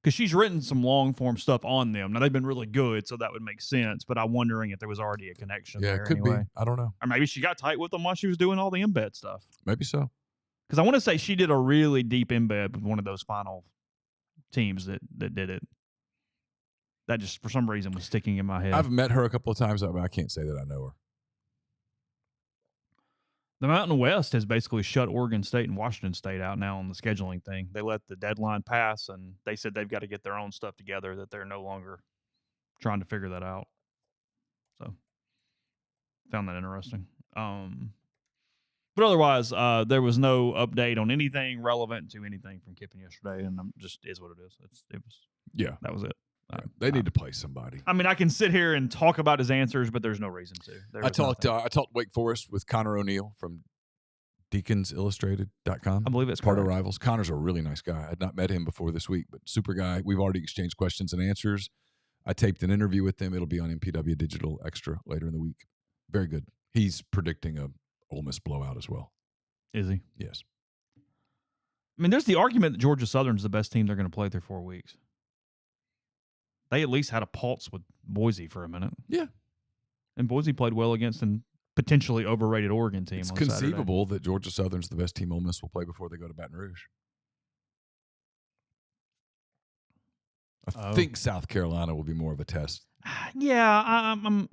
Because she's written some long-form stuff on them. Now, they've been really good, so that would make sense, but I'm wondering if there was already a connection there. Yeah, it could be. I don't know. Or maybe she got tight with them while she was doing all the embed stuff. Maybe so. Because I want to say she did a really deep embed with one of those final teams that did it. That just, for some reason, was sticking in my head. I've met her a couple of times, but I can't say that I know her. The Mountain West has basically shut Oregon State and Washington State out now on the scheduling thing. They let the deadline pass, and they said they've got to get their own stuff together, that they're no longer trying to figure that out. So, found that interesting. But otherwise, there was no update on anything relevant to anything from Kiffin yesterday, and just is what it is. That was it. They need to play somebody. I mean, I can sit here and talk about his answers, but there's no reason to. I talked Wake Forest with Connor O'Neill from DeaconsIllustrated.com. I believe it's part of Rivals. Connor's a really nice guy. I had not met him before this week, but super guy. We've already exchanged questions and answers. I taped an interview with him. It'll be on MPW Digital Extra later in the week. Very good. He's predicting a Ole Miss blowout as well. Is he? Yes. I mean, there's the argument that Georgia Southern's the best team they're going to play through 4 weeks. They at least had a pulse with Boise for a minute. Yeah. And Boise played well against an potentially overrated Oregon team. It's on conceivable Saturday. that Georgia Southern's the best team Ole Miss will play before they go to Baton Rouge. I think South Carolina will be more of a test. Yeah, I'm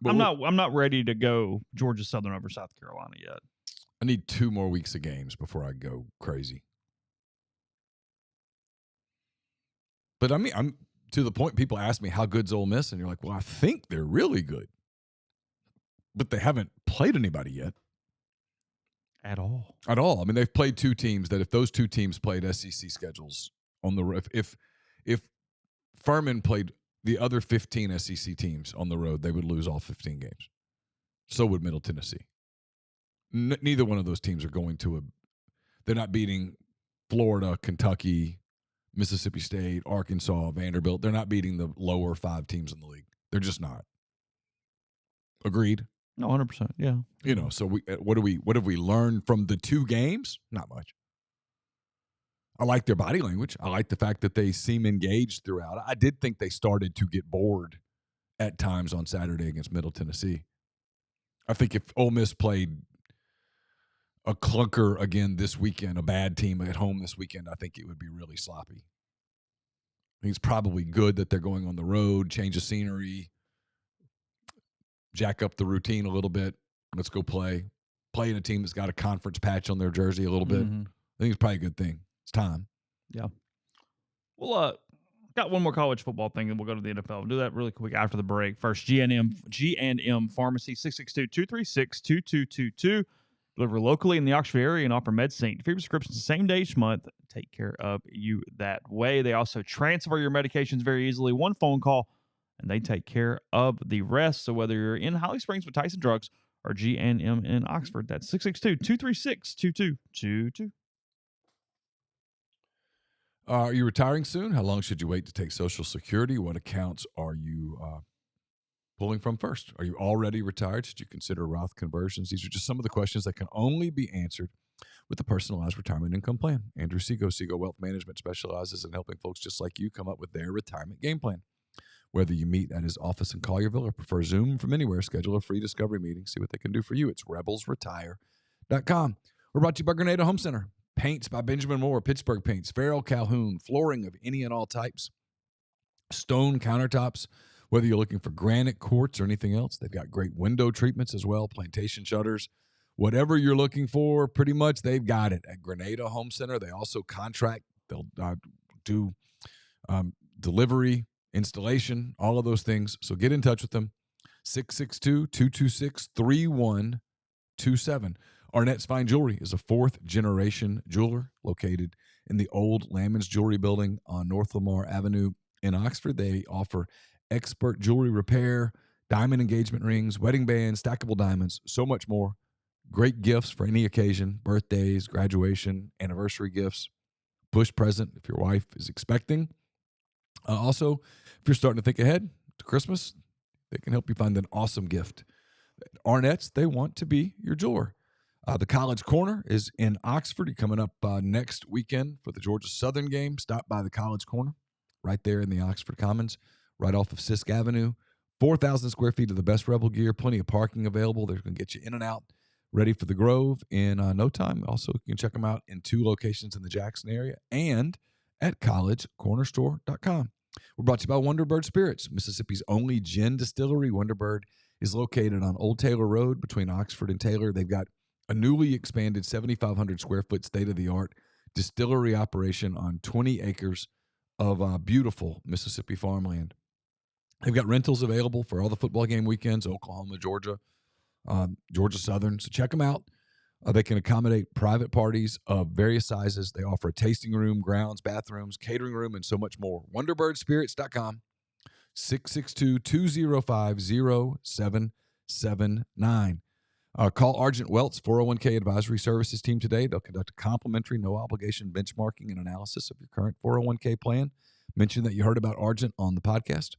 not ready to go Georgia Southern over South Carolina yet. I need 2 more weeks of games before I go crazy. But I mean, I'm to the point people ask me how good's Ole Miss, and you're like, well, I think they're really good. But they haven't played anybody yet. At all. At all. I mean, they've played 2 teams that if those 2 teams played SEC schedules on the road, if Furman played the other 15 SEC teams on the road, they would lose all 15 games. So would Middle Tennessee. Neither one of those teams are going to they're not beating Florida, Kentucky, Mississippi State, Arkansas, Vanderbilt. They're not beating the lower 5 teams in the league. They're just not. Agreed? No, 100%. Yeah. You know, so what have we learned from the 2 games? Not much. I like their body language. I like the fact that they seem engaged throughout. I did think they started to get bored at times on Saturday against Middle Tennessee. I think if Ole Miss played a clunker again this weekend, a bad team at home this weekend, I think it would be really sloppy. I think it's probably good that they're going on the road, change of scenery, jack up the routine a little bit. Let's go play. Play in a team that's got a conference patch on their jersey a little bit. I think it's probably a good thing. It's time. Yeah. Well, got one more college football thing, and we'll go to the NFL. We'll do that really quick after the break. First, G&M Pharmacy, 662-236-2222. Deliver locally in the Oxford area and offer MedSync. Free prescriptions the same day each month. Take care of you that way. They also transfer your medications very easily. One phone call, and they take care of the rest. So whether you're in Holly Springs with Tyson Drugs or G&M in Oxford, that's 662-236-2222. Are you retiring soon? How long should you wait to take Social Security? What accounts are you pulling from first? Are you already retired? Should you consider Roth conversions? These are just some of the questions that can only be answered with a personalized retirement income plan. Andrew Segal Wealth Management specializes in helping folks just like you come up with their retirement game plan. Whether you meet at his office in Collierville or prefer Zoom from anywhere, schedule a free discovery meeting. See what they can do for you. It's rebelsretire.com. We're brought to you by Grenada Home Center. Paints by Benjamin Moore, Pittsburgh Paints, Farrell Calhoun, flooring of any and all types, stone countertops, whether you're looking for granite, quartz, or anything else. They've got great window treatments as well, plantation shutters. Whatever you're looking for, pretty much they've got it at Grenada Home Center. They also contract. They'll do delivery, installation, all of those things. So get in touch with them, 662-226-3127. Arnett's Fine Jewelry is a 4th-generation jeweler located in the old Lamons Jewelry Building on North Lamar Avenue in Oxford. They offer expert jewelry repair, diamond engagement rings, wedding bands, stackable diamonds, so much more. Great gifts for any occasion, birthdays, graduation, anniversary gifts, push present if your wife is expecting. Also, if you're starting to think ahead, to Christmas, they can help you find an awesome gift. Arnett's, they want to be your jeweler. The College Corner is in Oxford. You're coming up next weekend for the Georgia Southern game. Stop by the College Corner right there in the Oxford Commons, right off of Sisk Avenue. 4,000 square feet of the best Rebel gear, plenty of parking available. They're going to get you in and out, ready for the Grove in no time. Also, you can check them out in 2 locations in the Jackson area and at collegecornerstore.com. We're brought to you by Wonderbird Spirits, Mississippi's only gin distillery. Wonderbird is located on Old Taylor Road between Oxford and Taylor. They've got a newly expanded 7,500 square foot state-of-the-art distillery operation on 20 acres of beautiful Mississippi farmland. They've got rentals available for all the football game weekends, Oklahoma, Georgia, Georgia Southern. So check them out. They can accommodate private parties of various sizes. They offer a tasting room, grounds, bathrooms, catering room, and so much more. WonderbirdSpirits.com, 662-205-0779. Call Argent Welts 401k Advisory Services team today. They'll conduct a complimentary, no-obligation benchmarking and analysis of your current 401k plan. Mention that you heard about Argent on the podcast.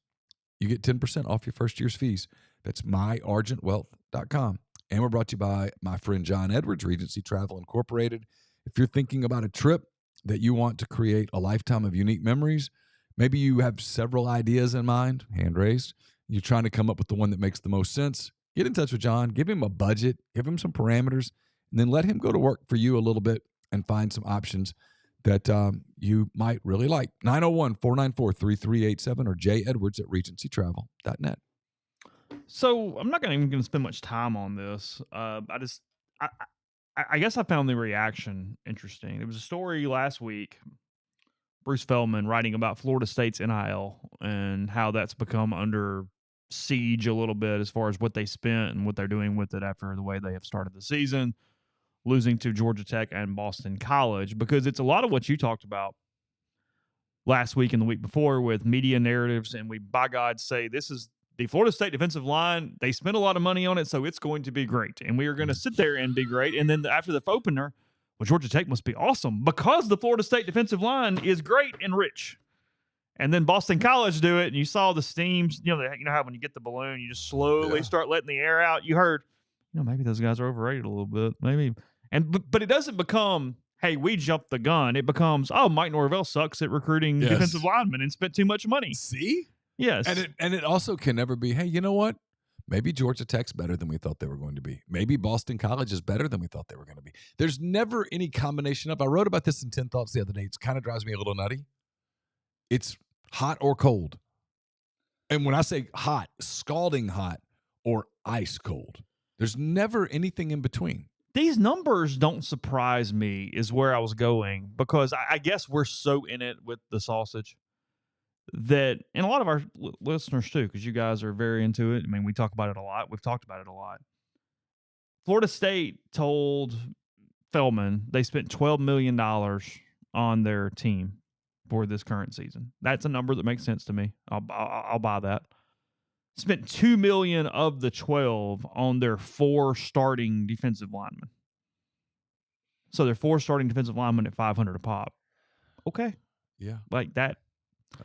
You get 10% off your first year's fees. That's myargentwealth.com. And we're brought to you by my friend John Edwards, Regency Travel Incorporated. If you're thinking about a trip that you want to create a lifetime of unique memories, maybe you have several ideas in mind, hand raised. You're trying to come up with the one that makes the most sense. Get in touch with John. Give him a budget. Give him some parameters. And then let him go to work for you a little bit and find some options that you might really like. 901-494-3387 or jedwards@regencytravel.net. So I'm not even going to spend much time on this. I guess I found the reaction interesting. There was a story last week, Bruce Feldman writing about Florida State's NIL and how that's become under siege a little bit as far as what they spent and what they're doing with it after the way they have started the season, losing to Georgia Tech and Boston College, because it's a lot of what you talked about last week and the week before with media narratives. And we, by God, say this is the Florida State defensive line. They spent a lot of money on it, so it's going to be great. And we are going to sit there and be great. And then after the opener, well, Georgia Tech must be awesome because the Florida State defensive line is great and rich. And then Boston College do it, and you saw the steams. You know how when you get the balloon, you just slowly start letting the air out. You heard, maybe those guys are overrated a little bit, maybe. But it doesn't become, hey, we jumped the gun. It becomes, oh, Mike Norvell sucks at recruiting defensive linemen and spent too much money. See? Yes. And it also can never be, hey, you know what? Maybe Georgia Tech's better than we thought they were going to be. Maybe Boston College is better than we thought they were going to be. There's never any combination of, I wrote about this in 10 Thoughts the other day. It kind of drives me a little nutty. It's hot or cold. And when I say hot, scalding hot or ice cold. There's never anything in between. These numbers don't surprise me is where I was going, because I guess we're so in it with the sausage that, and a lot of our listeners too, because you guys are very into it. I mean, we talk about it a lot. We've talked about it a lot. Florida State told Feldman they spent $12 million on their team for this current season. That's a number that makes sense to me. I'll buy that. Spent $2 million of the 12 on their 4 starting defensive linemen. So they're 4 starting defensive linemen at $500 a pop. Okay. Yeah. Like that.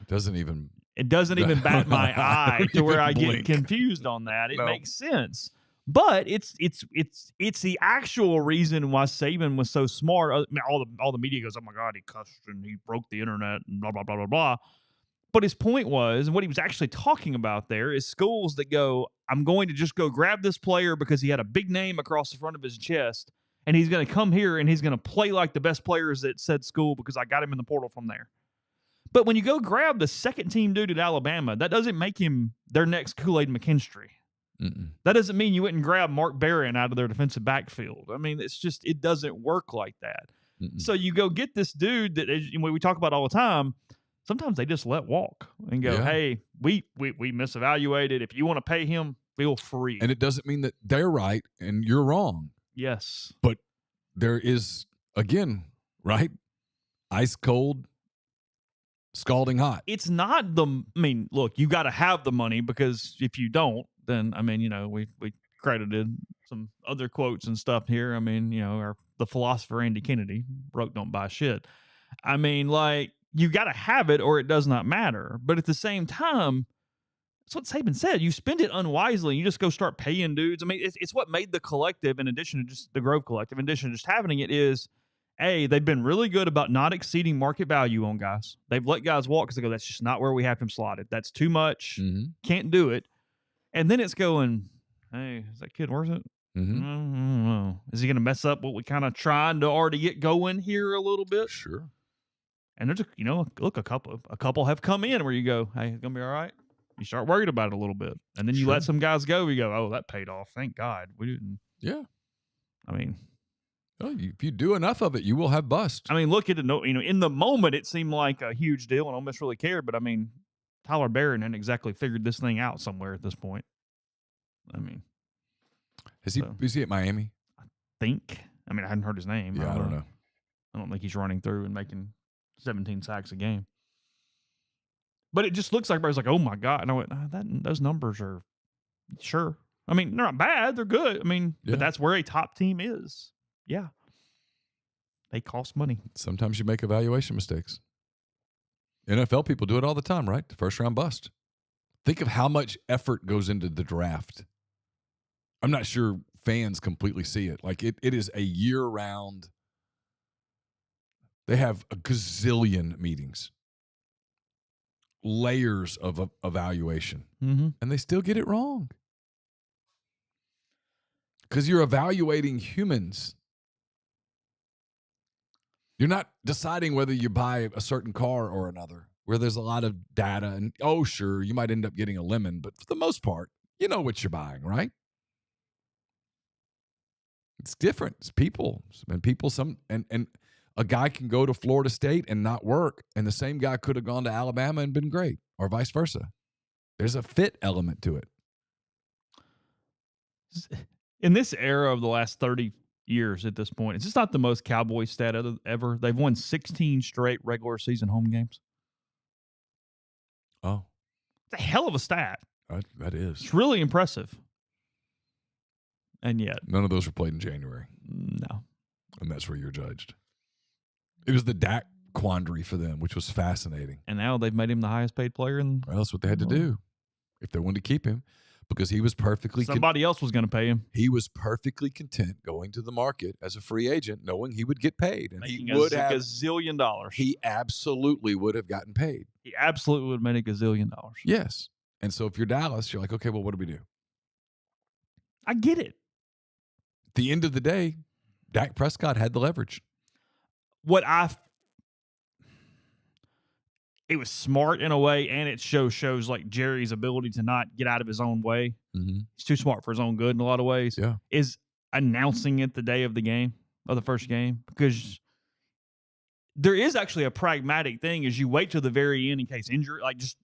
It doesn't even bat my eye to where I get confused on that. It makes sense. But it's the actual reason why Saban was so smart. I mean, all the media goes, oh my God, he cussed and he broke the internet and blah, blah, blah, blah, blah. But his point was, and what he was actually talking about there is schools that go, I'm going to just go grab this player because he had a big name across the front of his chest, and he's going to come here and he's going to play like the best players at said school because I got him in the portal from there. But when you go grab the second team dude at Alabama, that doesn't make him their next Kool-Aid McKinstry. That doesn't mean you wouldn't grab Mark Barron out of their defensive backfield. I mean, it's just, it doesn't work like that. So you go get this dude that we talk about all the time. Sometimes they just let walk and go, hey, we misevaluated. If you want to pay him, feel free. And it doesn't mean that they're right and you're wrong. Yes. But there is, again, right? Ice cold, scalding hot. It's not look, you got to have the money, because if you don't, then, we credited some other quotes and stuff here. The philosopher Andy Kennedy, broke don't buy shit. You got to have it or it does not matter. But at the same time, That's what Saban said. You spend it unwisely. You just go start paying dudes. I mean, it's what made the collective, in addition to just the Grove Collective, in addition to just having it, is they've been really good about not exceeding market value on guys. They've let guys walk because they go, that's just not where we have him slotted. That's too much. Mm-hmm. Can't do it. And then it's going, hey, is that kid worth it? Mm-hmm. I don't know. Is he going to mess up what we kind of trying to already get going here a little bit? Sure. And there's look, a couple have come in where you go, hey, it's gonna be all right. You start worried about it a little bit, and then you let some guys go. You go, oh, that paid off. Thank God we didn't. Yeah. I mean, if you do enough of it, you will have bust. I mean, look at it. In the moment, it seemed like a huge deal, and Ole Miss really cared. But I mean, Tyler Barron hadn't exactly figured this thing out somewhere at this point. I mean, is he at Miami? I think. I mean, I hadn't heard his name. Yeah, I don't know. I don't think he's running through and making 17 sacks a game. But it just looks like everybody's like, oh, my God. And I went, those numbers are, sure. I mean, they're not bad. They're good. I mean, but that's where a top team is. Yeah. They cost money. Sometimes you make evaluation mistakes. NFL people do it all the time, right? The first round bust. Think of how much effort goes into the draft. I'm not sure fans completely see it. Like it is a year-round. They have a gazillion meetings. Layers of evaluation, and they still get it wrong because you're evaluating humans. You're not deciding whether you buy a certain car or another, where there's a lot of data and, oh, sure, you might end up getting a lemon, but for the most part, you know what you're buying, right? It's different. It's people, and a guy can go to Florida State and not work, and the same guy could have gone to Alabama and been great, or vice versa. There's a fit element to it. In this era of the last 30 years at this point, it's just not the most Cowboy stat ever. They've won 16 straight regular season home games. Oh. It's a hell of a stat. That is. It's really impressive. And yet. None of those were played in January. No. And that's where you're judged. It was the Dak quandary for them, which was fascinating. And now they've made him the highest paid player. Well, that's what they had to do if they wanted to keep him, because he was perfectly somebody else was going to pay him. He was perfectly content going to the market as a free agent, knowing he would get paid, and making he would have a gazillion dollars. He absolutely would have gotten paid. He absolutely would have made a gazillion dollars. Yes, and so if you're Dallas, you're like, okay, well, what do we do? I get it. At the end of the day, Dak Prescott had the leverage. It was smart in a way, and it shows like Jerry's ability to not get out of his own way. Mm-hmm. He's too smart for his own good in a lot of ways. Yeah. Is announcing it the day of the first game, because there is actually a pragmatic thing is you wait till the very end in case injury, like just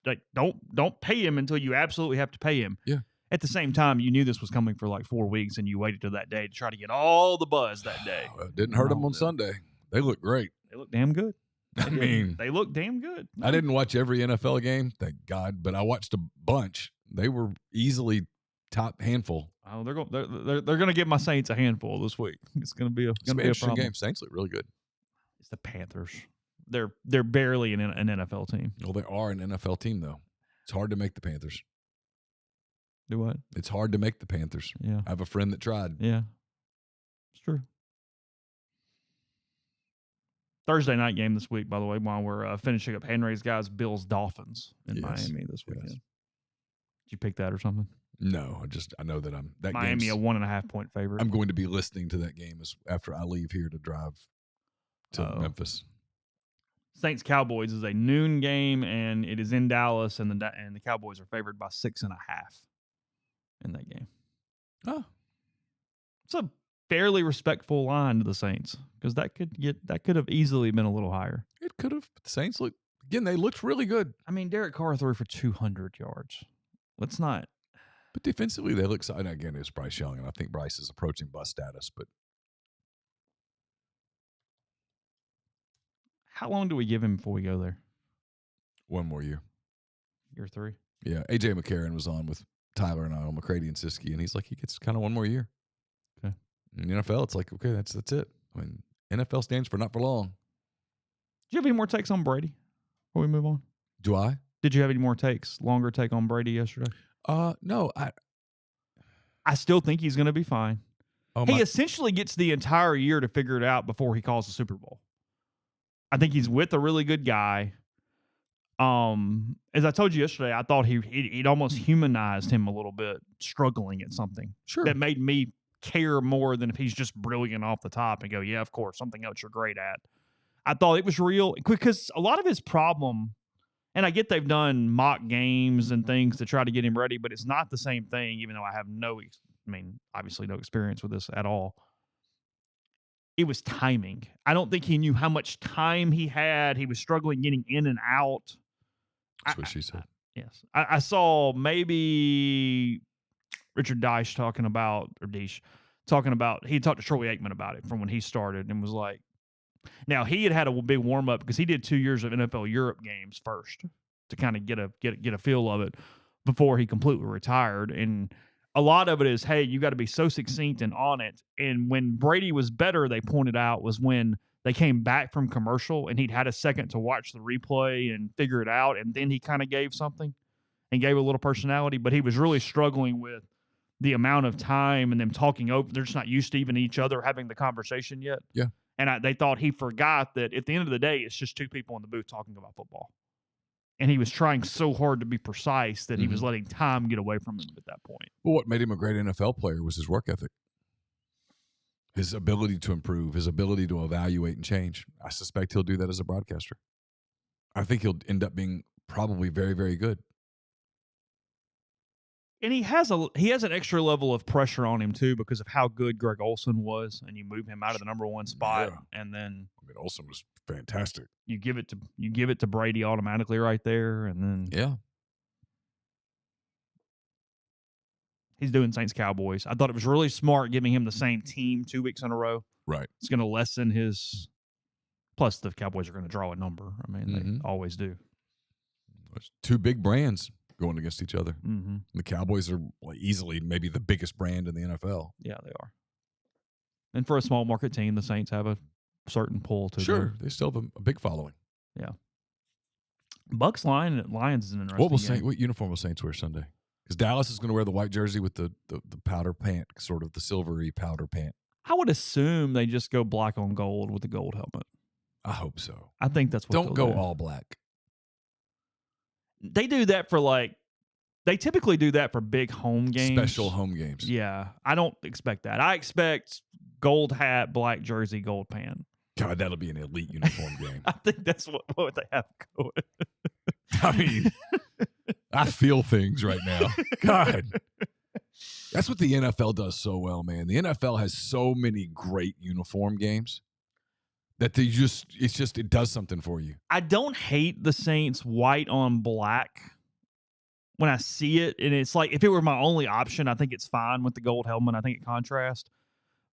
like don't pay him until you absolutely have to pay him. Yeah. At the same time, you knew this was coming for like 4 weeks, and you waited till that day to try to get all the buzz that day. Well, it didn't hurt them on Sunday. They look great. They look damn good. They look damn good. I didn't watch every NFL game, thank God, but I watched a bunch. They were easily top handful. Oh, they're going to give my Saints a handful this week. It's going to be a interesting game. Saints look really good. It's the Panthers. They're barely an NFL team. Well, they are an NFL team though. It's hard to make the Panthers. Do what? It's hard to make the Panthers. Yeah. I have a friend that tried. Yeah. It's true. Thursday night game this week, by the way, while we're finishing up Henry's guys, Bills Dolphins in Miami this weekend. Yes. Did you pick that or something? No, I know that Miami a 1.5 point favorite. I'm going to be listening to that game after I leave here to drive to Memphis. Saints Cowboys is a noon game, and it is in Dallas, and the Cowboys are favored by 6.5 in that game. Oh, it's a fairly respectful line to the Saints, because that could have easily been a little higher. It could have. The Saints they looked really good. I mean, Derek Carr threw for 200 yards. Let's not. But defensively, they look. And again, it's Bryce Young, and I think Bryce is approaching bust status. But how long do we give him before we go there? 1 more year. Year 3. Yeah, AJ McCarron was on with Tyler and I on McCready and Siski, and he's like, he gets kind of 1 more year. Okay. In the NFL, it's like, okay, that's it. I mean, NFL stands for not for long. Do you have any more takes on Brady before we move on? Do I? Did you have any more longer take on Brady yesterday? No, I still think he's going to be fine. oh He my, essentially gets the entire year to figure it out before he calls the Super Bowl. I think he's with a really good guy. As I told you yesterday, I thought he'd almost humanized him a little bit, struggling at something sure. that made me care more than if he's just brilliant off the top and go, yeah, of course, something else you're great at. I thought it was real because a lot of his problem, and I get they've done mock games and things to try to get him ready, but it's not the same thing, even though I have obviously no experience with this at all. It was timing. I don't think he knew how much time he had. He was struggling getting in and out. That's what she said. Yes. I saw maybe Richard Deitch talking about, he talked to Troy Aikman about it from when he started and was like, now he had a big warm up because he did 2 years of NFL Europe games first to kind of get a feel of it before he completely retired. And a lot of it is, hey, you got to be so succinct and on it. And when Brady was better, they pointed out, was when they came back from commercial and he'd had a second to watch the replay and figure it out. And then he kind of gave something and gave a little personality, but he was really struggling with the amount of time and them talking over. They're just not used to even each other having the conversation yet. Yeah. And they thought he forgot that at the end of the day, it's just two people in the booth talking about football. And he was trying so hard to be precise that he was letting time get away from him at that point. Well, what made him a great NFL player was his work ethic, his ability to improve, his ability to evaluate and change. I suspect he'll do that as a broadcaster. I think he'll end up being probably very, very good. And he has an extra level of pressure on him too because of how good Greg Olsen was, and you move him out of the number one spot, and then Olsen was fantastic. You give it to Brady automatically right there, and then he's doing Saints Cowboys. I thought it was really smart giving him the same team 2 weeks in a row. Right, it's going to lessen his. Plus, the Cowboys are going to draw a number. I mean, they always do. There's two big brands going against each other. Mm-hmm. The Cowboys are easily maybe the biggest brand in the NFL. Yeah, they are. And for a small market team, the Saints have a certain pull to Sure, they still have a big following. Yeah. Bucks Lions is an interesting game. What uniform will Saints wear Sunday? Because Dallas is going to wear the white jersey with the powder pant, sort of the silvery powder pant. I would assume they just go black on gold with the gold helmet. I hope so. I think that's what Don't go all black. They do that for they typically do that for big home games. Special home games. Yeah. I don't expect that. I expect gold hat, black jersey, gold pant. God, that'll be an elite uniform game. I think that's what they have going. I mean, I feel things right now. God. That's what the NFL does so well, man. The NFL has so many great uniform games that it does something for you. I don't hate the Saints white on black when I see it. And it's like, if it were my only option, I think it's fine with the gold helmet. I think it contrasts.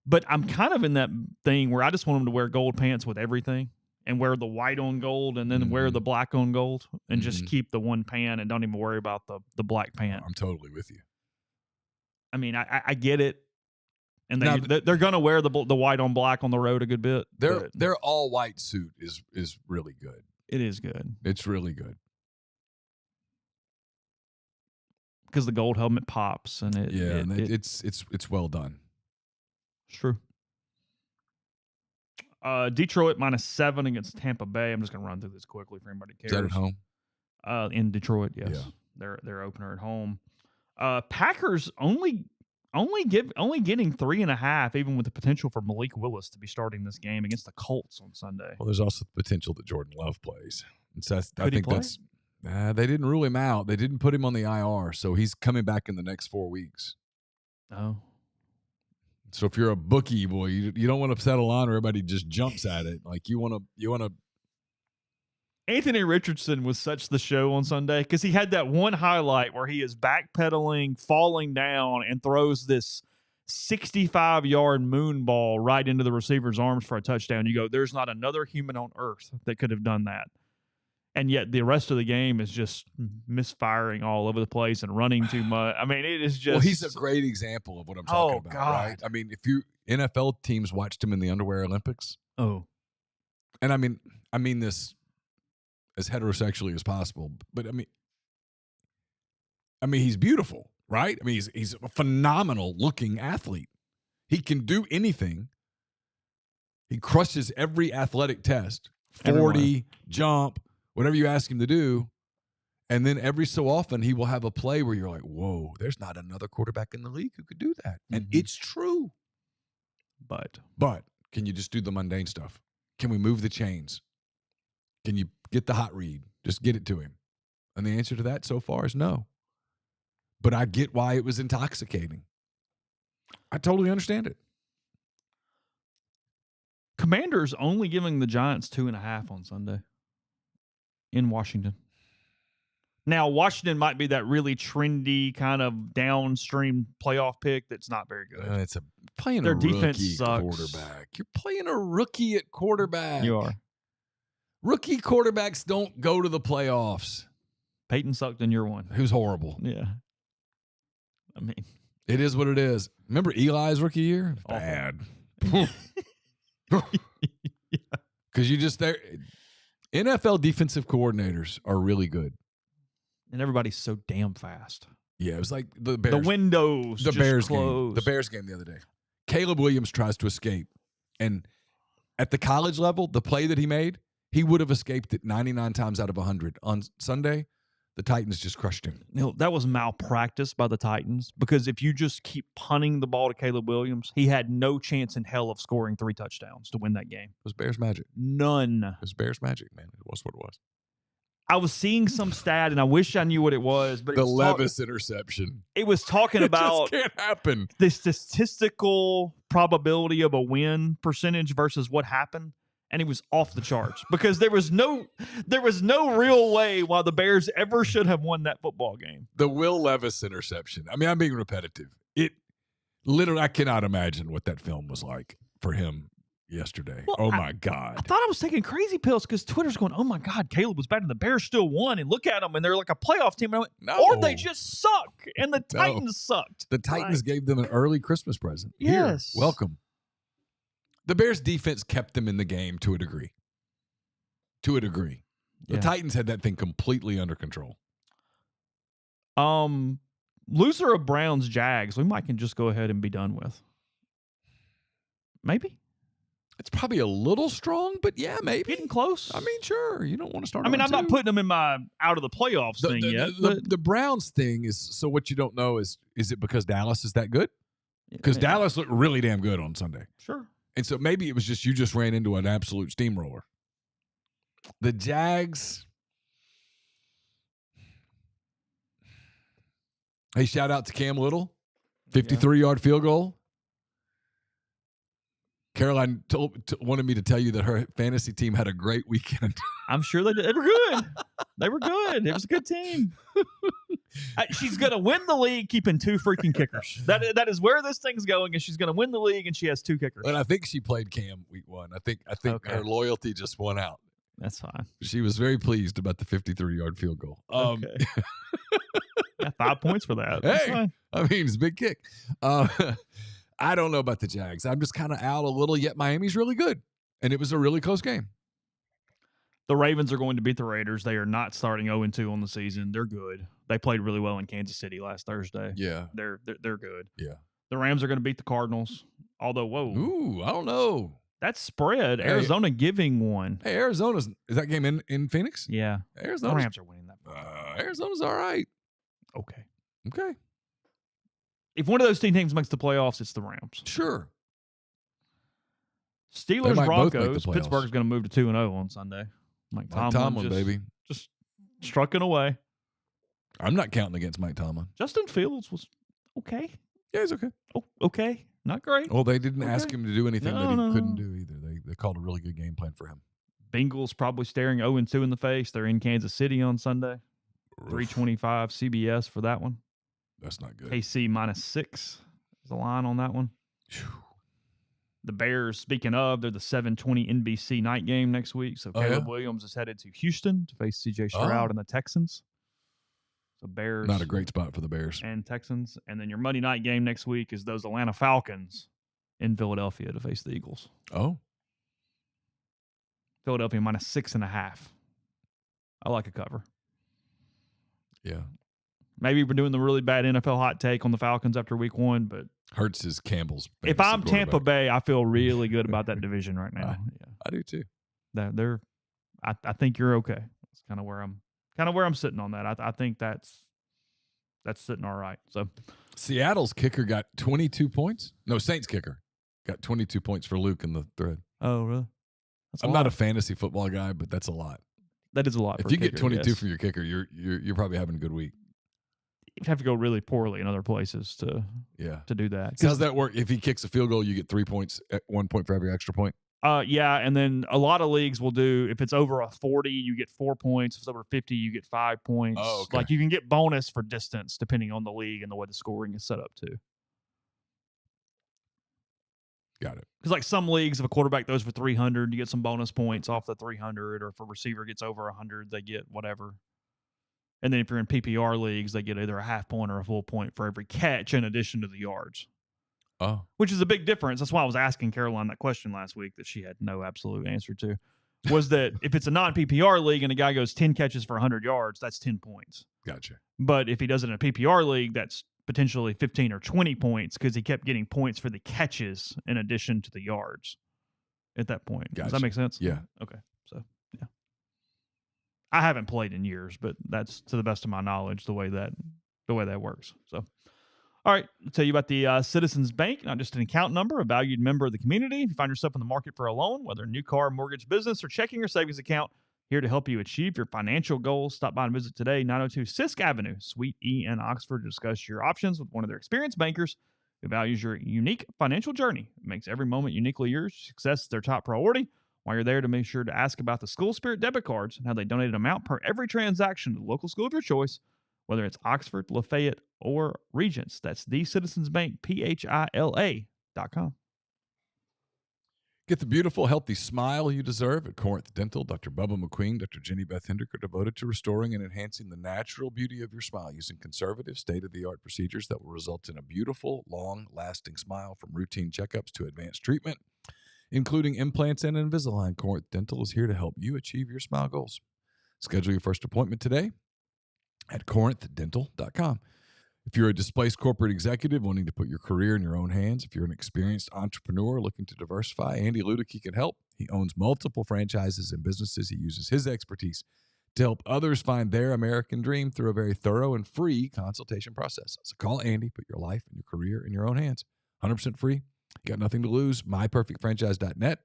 But I'm kind of in that thing where I just want them to wear gold pants with everything and wear the white on gold and then wear the black on gold and just keep the one pant and don't even worry about the black pant. I'm totally with you. I mean, I get it. And they're going to wear the white on black on the road a good bit. Their all white suit is really good. It is good. It's really good. Because the gold helmet pops and it's well done. It's true. Detroit -7 against Tampa Bay. I'm just going to run through this quickly for anybody who cares. Is that at home? In Detroit, yes. Yeah. Their opener at home. Packers only getting 3.5, even with the potential for Malik Willis to be starting this game against the Colts on Sunday. Well, there's also the potential that Jordan Love plays. And so I think they didn't rule him out. They didn't put him on the IR, so he's coming back in the next 4 weeks. Oh. So if you're a bookie, boy, you don't want to set a line where everybody just jumps at it. Like you want to. Anthony Richardson was such the show on Sunday because he had that one highlight where he is backpedaling, falling down, and throws this 65-yard moon ball right into the receiver's arms for a touchdown. You go, there's not another human on earth that could have done that. And yet the rest of the game is just misfiring all over the place and running too much. I mean, it is just. Well, he's a great example of what I'm talking about, God. right? I mean, if NFL teams watched him in the Underwear Olympics. Oh. And I mean this as heterosexually as possible, but I mean, I mean, he's beautiful, right? I mean, he's a phenomenal looking athlete. He can do anything. He crushes every athletic test, 40, jump, whatever you ask him to do. And then every so often he will have a play where you're like, whoa, there's not another quarterback in the league who could do that. And it's true. But can you just do the mundane stuff? Can we move the chains? Can you get the hot read? Just get it to him. And the answer to that so far is no. But I get why it was intoxicating. I totally understand it. Commanders only giving the Giants 2.5 on Sunday in Washington. Now, Washington might be that really trendy kind of downstream playoff pick that's not very good. It's playing Their a defense rookie sucks. quarterback. You're playing a rookie at quarterback. You are. Rookie quarterbacks don't go to the playoffs. Peyton sucked in year one. He was horrible. Yeah. I mean, it is what it is. Remember Eli's rookie year? Bad. Because you just there. NFL defensive coordinators are really good. And everybody's so damn fast. Yeah, it was like the Bears. The windows the just Bears closed. game. The Bears game the other day. Caleb Williams tries to escape. And at the college level, the play that he made, he would have escaped it 99 times out of 100. On Sunday, the Titans just crushed him. That was malpractice by the Titans, because if you just keep punting the ball to Caleb Williams, he had no chance in hell of scoring 3 touchdowns to win that game. It was Bears magic. None. It was Bears magic, man. It was what it was. I was seeing some stat, and I wish I knew what it was. But the Levis interception. It was talking about it just can't happen. The statistical probability of a win percentage versus what happened, and it was off the charts because there was no real way why the Bears ever should have won that football game. The Will Levis interception. I mean, I'm being repetitive. It literally, I cannot imagine what that film was like for him yesterday. Well, my God. I thought I was taking crazy pills because Twitter's going, oh my God, Caleb was bad and the Bears still won. And look at them, and they're like a playoff team. And I went, no. Or they just suck. And the Titans sucked. The Titans gave them an early Christmas present. Yes. Here, welcome. The Bears defense kept them in the game to a degree. The Titans had that thing completely under control. Loser of Browns Jags, we might can just go ahead and be done with. Maybe. It's probably a little strong, but yeah, maybe. Getting close. I mean, sure. You don't want to start. I mean, I'm not putting them in my out of the playoffs thing yet. The Browns thing is, so what you don't know is it because Dallas is that good? Because Dallas looked really damn good on Sunday. Sure. And so maybe it was just you just ran into an absolute steamroller. The Jags. Hey, shout out to Cam Little. 53-yard field goal. Caroline wanted me to tell you that her fantasy team had a great weekend. I'm sure they did. They were good. They were good. It was a good team. She's going to win the league keeping 2 freaking kickers. That is where this thing's going, and she's going to win the league, and she has 2 kickers. And I think she played Cam week 1. I think her loyalty just won out. That's fine. She was very pleased about the 53-yard field goal. Okay. Yeah, 5 points for that. Hey, I mean, it's a big kick. I don't know about the Jags. I'm just kind of out a little, yet Miami's really good. And it was a really close game. The Ravens are going to beat the Raiders. They are not starting 0-2 on the season. They're good. They played really well in Kansas City last Thursday. Yeah. They're good. Yeah. The Rams are going to beat the Cardinals. Although, whoa. Ooh, I don't know. That's spread. Arizona giving one. Hey, is that game in Phoenix? Yeah. Arizona. The Rams are winning that. Arizona's all right. Okay. If one of those 2 teams makes the playoffs, it's the Rams. Sure. Steelers, Broncos. Pittsburgh's going to move to 2-0 on Sunday. Mike Tomlin, baby. Just trucking away. I'm not counting against Mike Tomlin. Justin Fields was okay. Yeah, he's okay. Oh, okay. Not great. Well, they didn't ask him to do anything that he couldn't do either. They called a really good game plan for him. Bengals probably staring 0-2 in the face. They're in Kansas City on Sunday. 325 CBS for that one. That's not good. KC -6 is the line on that one. Whew. The Bears, speaking of, they're the 7:20 NBC night game next week. So Caleb Williams is headed to Houston to face C.J. Stroud and the Texans. So Bears. Not a great spot for the Bears. And Texans. And then your Monday night game next week is those Atlanta Falcons in Philadelphia to face the Eagles. Oh. Philadelphia -6.5. I like a cover. Yeah. Maybe we're doing the really bad NFL hot take on the Falcons after week 1, but Hurts is Campbell's. If I'm Tampa Bay, I feel really good about that division right now. I do too. I think you're okay. That's kind of where I'm sitting on that. I think that's sitting all right. So Seattle's kicker got 22 points. No, Saints kicker got 22 points for Luke in the thread. Oh, really? I'm not a fantasy football guy, but that's a lot. That is a lot. If you get 22 from your kicker, you're probably having a good week. You'd have to go really poorly in other places to do that. So how's that work? If he kicks a field goal, you get 3 points, 1 point for every extra point? Yeah, and then a lot of leagues will do, if it's over a 40, you get 4 points. If it's over 50, you get 5 points. Oh, okay. Like you can get bonus for distance depending on the league and the way the scoring is set up too. Got it. Because like some leagues, if a quarterback throws for 300, you get some bonus points off the 300, or if a receiver gets over 100, they get whatever. And then if you're in PPR leagues, they get either a half point or a full point for every catch in addition to the yards. Oh. Which is a big difference. That's why I was asking Caroline that question last week that she had no absolute answer to. Was that if it's a non-PPR league and a guy goes 10 catches for 100 yards, that's 10 points. Gotcha. But if he does it in a PPR league, that's potentially 15 or 20 points because he kept getting points for the catches in addition to the yards at that point. Gotcha. Does that make sense? Yeah. Okay. So, yeah. I haven't played in years, but that's, to the best of my knowledge, the way that works. So, all right, I'll tell you about the Citizens Bank, not just an account number, a valued member of the community. If you find yourself in the market for a loan, whether a new car, mortgage, business, or checking or savings account, here to help you achieve your financial goals. Stop by and visit today, 902 Sisk Avenue, Suite E in Oxford, to discuss your options with one of their experienced bankers who values your unique financial journey. It makes every moment uniquely yours. Success is their top priority. While you're there, to make sure to ask about the School Spirit debit cards and how they donate an amount per every transaction to the local school of your choice, whether it's Oxford, Lafayette, or Regents. That's the Citizens Bank, PHILA.com. Get the beautiful, healthy smile you deserve at Corinth Dental. Dr. Bubba McQueen, Dr. Jenny Beth Hendrick are devoted to restoring and enhancing the natural beauty of your smile using conservative, state-of-the-art procedures that will result in a beautiful, long-lasting smile, from routine checkups to advanced treatment, including implants and Invisalign. Corinth Dental is here to help you achieve your smile goals. Schedule your first appointment today at corinthdental.com. If you're a displaced corporate executive wanting to put your career in your own hands, if you're an experienced entrepreneur looking to diversify, Andy Ludicky can help. He owns multiple franchises and businesses. He uses his expertise to help others find their American dream through a very thorough and free consultation process. So call Andy, put your life and your career in your own hands. 100% free. You got nothing to lose. MyPerfectFranchise.net,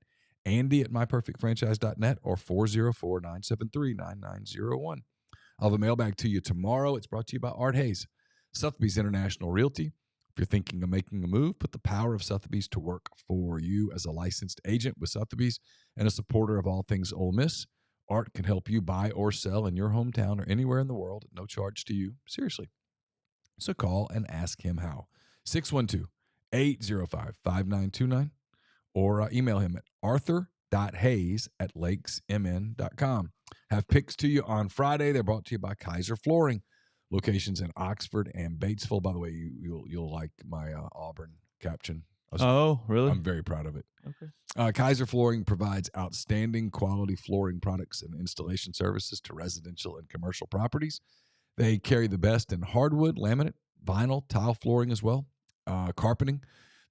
Andy at MyPerfectFranchise.net, or 404-973-9901. I'll have a mailbag to you tomorrow. It's brought to you by Art Hayes, Sotheby's International Realty. If you're thinking of making a move, put the power of Sotheby's to work for you. As a licensed agent with Sotheby's and a supporter of all things Ole Miss, Art can help you buy or sell in your hometown or anywhere in the world at no charge to you. Seriously. So call and ask him how. 612-805-5929, or email him at arthur.hayes@lakesmn.com. Have picks to you on Friday. They're brought to you by Kaiser Flooring. Locations in Oxford and Batesville. By the way, you'll like my Auburn caption. Oh, really? I'm very proud of it. Okay. Kaiser Flooring provides outstanding quality flooring products and installation services to residential and commercial properties. They carry the best in hardwood, laminate, vinyl, tile flooring as well, carpeting.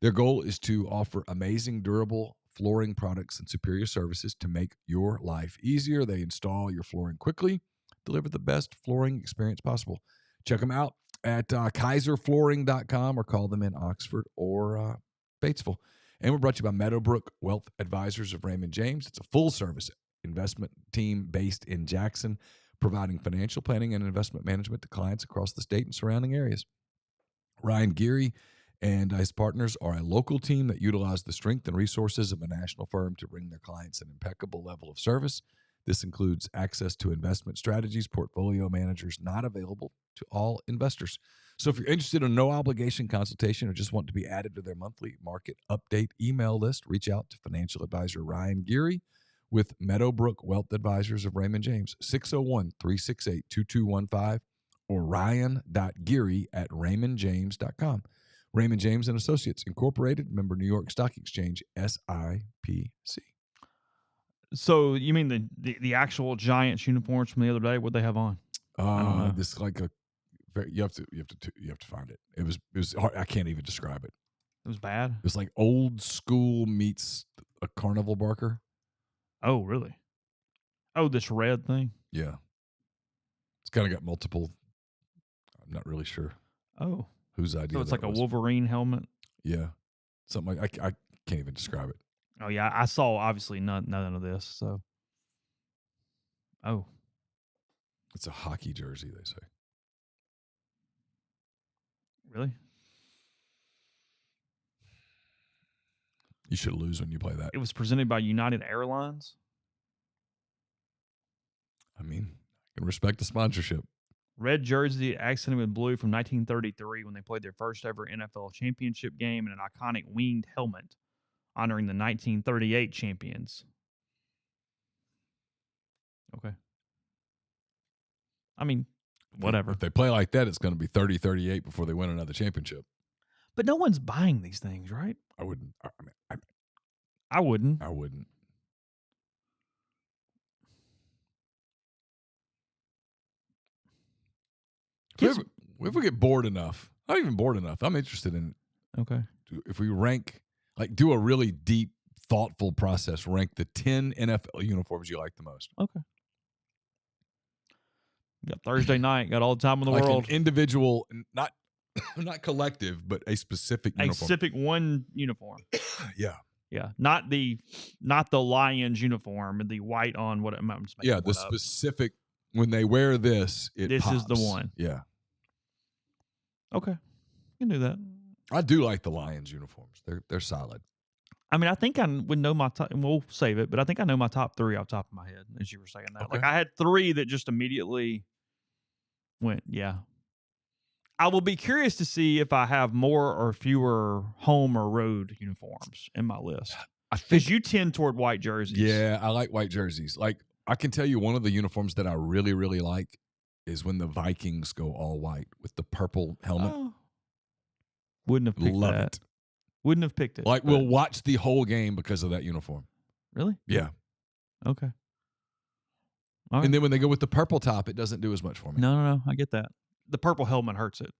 Their goal is to offer amazing, durable flooring products and superior services to make your life easier. They install your flooring quickly, deliver the best flooring experience possible. Check them out at kaiserflooring.com or call them in Oxford or Batesville. And we're brought to you by Meadowbrook Wealth Advisors of Raymond James. It's a full-service investment team based in Jackson, providing financial planning and investment management to clients across the state and surrounding areas. Ryan Geary and his partners are a local team that utilize the strength and resources of a national firm to bring their clients an impeccable level of service. This includes access to investment strategies, portfolio managers not available to all investors. So if you're interested in a no-obligation consultation or just want to be added to their monthly market update email list, reach out to financial advisor Ryan Geary with Meadowbrook Wealth Advisors of Raymond James, 601-368-2215, or ryan.geary@raymondjames.com. Raymond James & Associates, Incorporated, member New York Stock Exchange, SIPC. So you mean the actual Giants uniforms from the other day? What they have on? This like a You have to find it. It was hard. I can't even describe it. It was bad. It was like old school meets a carnival barker. Oh, really? Oh, this red thing? Yeah. It's kind of got multiple. I'm not really sure. Oh. Whose idea? So it's that like a was. Wolverine helmet? Yeah. Something like I can't even describe it. Oh, yeah. I saw obviously none of this. So. Oh. It's a hockey jersey, they say. Really? You should lose when you play that. It was presented by United Airlines. I mean, I can respect the sponsorship. Red jersey accented with blue from 1933 when they played their first ever NFL championship game, and an iconic winged helmet honoring the 1938 champions. Okay. I mean, whatever. If they play like that, it's going to be 30-38 before they win another championship. But no one's buying these things, right? I wouldn't. I wouldn't. I wouldn't. If we get bored enough, not even bored enough, I'm interested in. Okay. If we rank, like, do a really deep, thoughtful process, rank the 10 NFL uniforms you like the most. Okay. Got Thursday night, got all the time in the like world. An individual, not collective, but a specific uniform. A specific one uniform. Yeah. Yeah. Not the Lions uniform, the white on what I'm just making the specific when they wear this, this pops. is the one. Yeah. Okay. You can do that. I do like the Lions uniforms. They're solid. I mean, I think I would know my top. We'll save it, but I think I know my top 3 off the top of my head as you were saying that. Okay. Like I had 3 that just immediately went, yeah. I will be curious to see if I have more or fewer home or road uniforms in my list. Because you tend toward white jerseys. Yeah, I like white jerseys. Like, I can tell you one of the uniforms that I really, really like is when the Vikings go all white with the purple helmet. Oh. Wouldn't have picked Love that. it. Wouldn't have picked it. Like, we'll watch the whole game because of that uniform. Really? Yeah. Okay. All right. And then when they go with the purple top, it doesn't do as much for me. No. I get that. The purple helmet hurts it.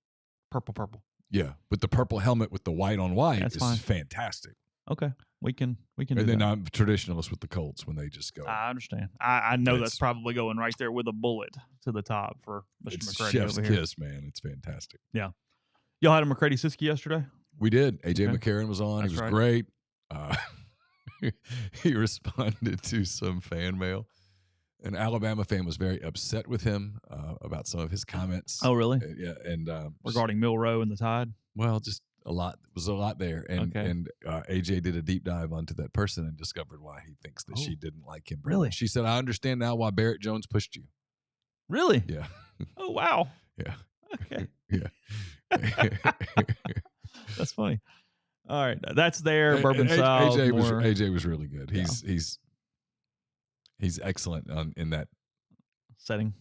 Purple. Yeah, but the purple helmet with the white on white is fine. fantastic. Okay. We can do that. And then I'm traditionalist with the Colts when they just go. I understand. I know that's probably going right there with a bullet to the top for Mr. It's McCready chef's over here. kiss, man. It's fantastic. Yeah. Y'all had a McCready Siski yesterday? We did. AJ Okay. McCarron was on. That's It was right. great. He responded to some fan mail. An Alabama fan was very upset with him about some of his comments. Oh, really? Yeah, and Regarding Milroe and the Tide? well, just a lot. There was a lot there, and Okay. and AJ did a deep dive onto that person and discovered why he thinks that she didn't like him. Really? She said, "I understand now why Barrett Jones pushed you." Really? Yeah. Oh, wow. Yeah. Okay. Yeah. That's funny. All right. That's there. Bourbon South. AJ was really good. Yeah. He's excellent in that Setting.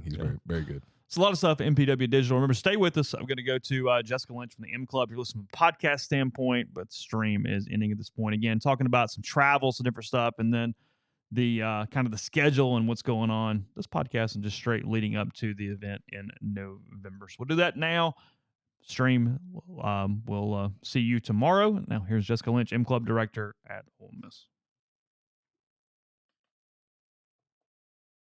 He's very, very good. It's a lot of stuff at MPW Digital. Remember, stay with us. I'm going to go to Jessica Lynch from the M Club. You're listening from a podcast standpoint, but stream is ending at this point. Again, talking about some travel, some different stuff, and then the kind of the schedule and what's going on. This podcast and just straight leading up to the event in November. So we'll do that now. Stream. We'll see you tomorrow. Now, here's Jessica Lynch, M Club Director at Ole Miss.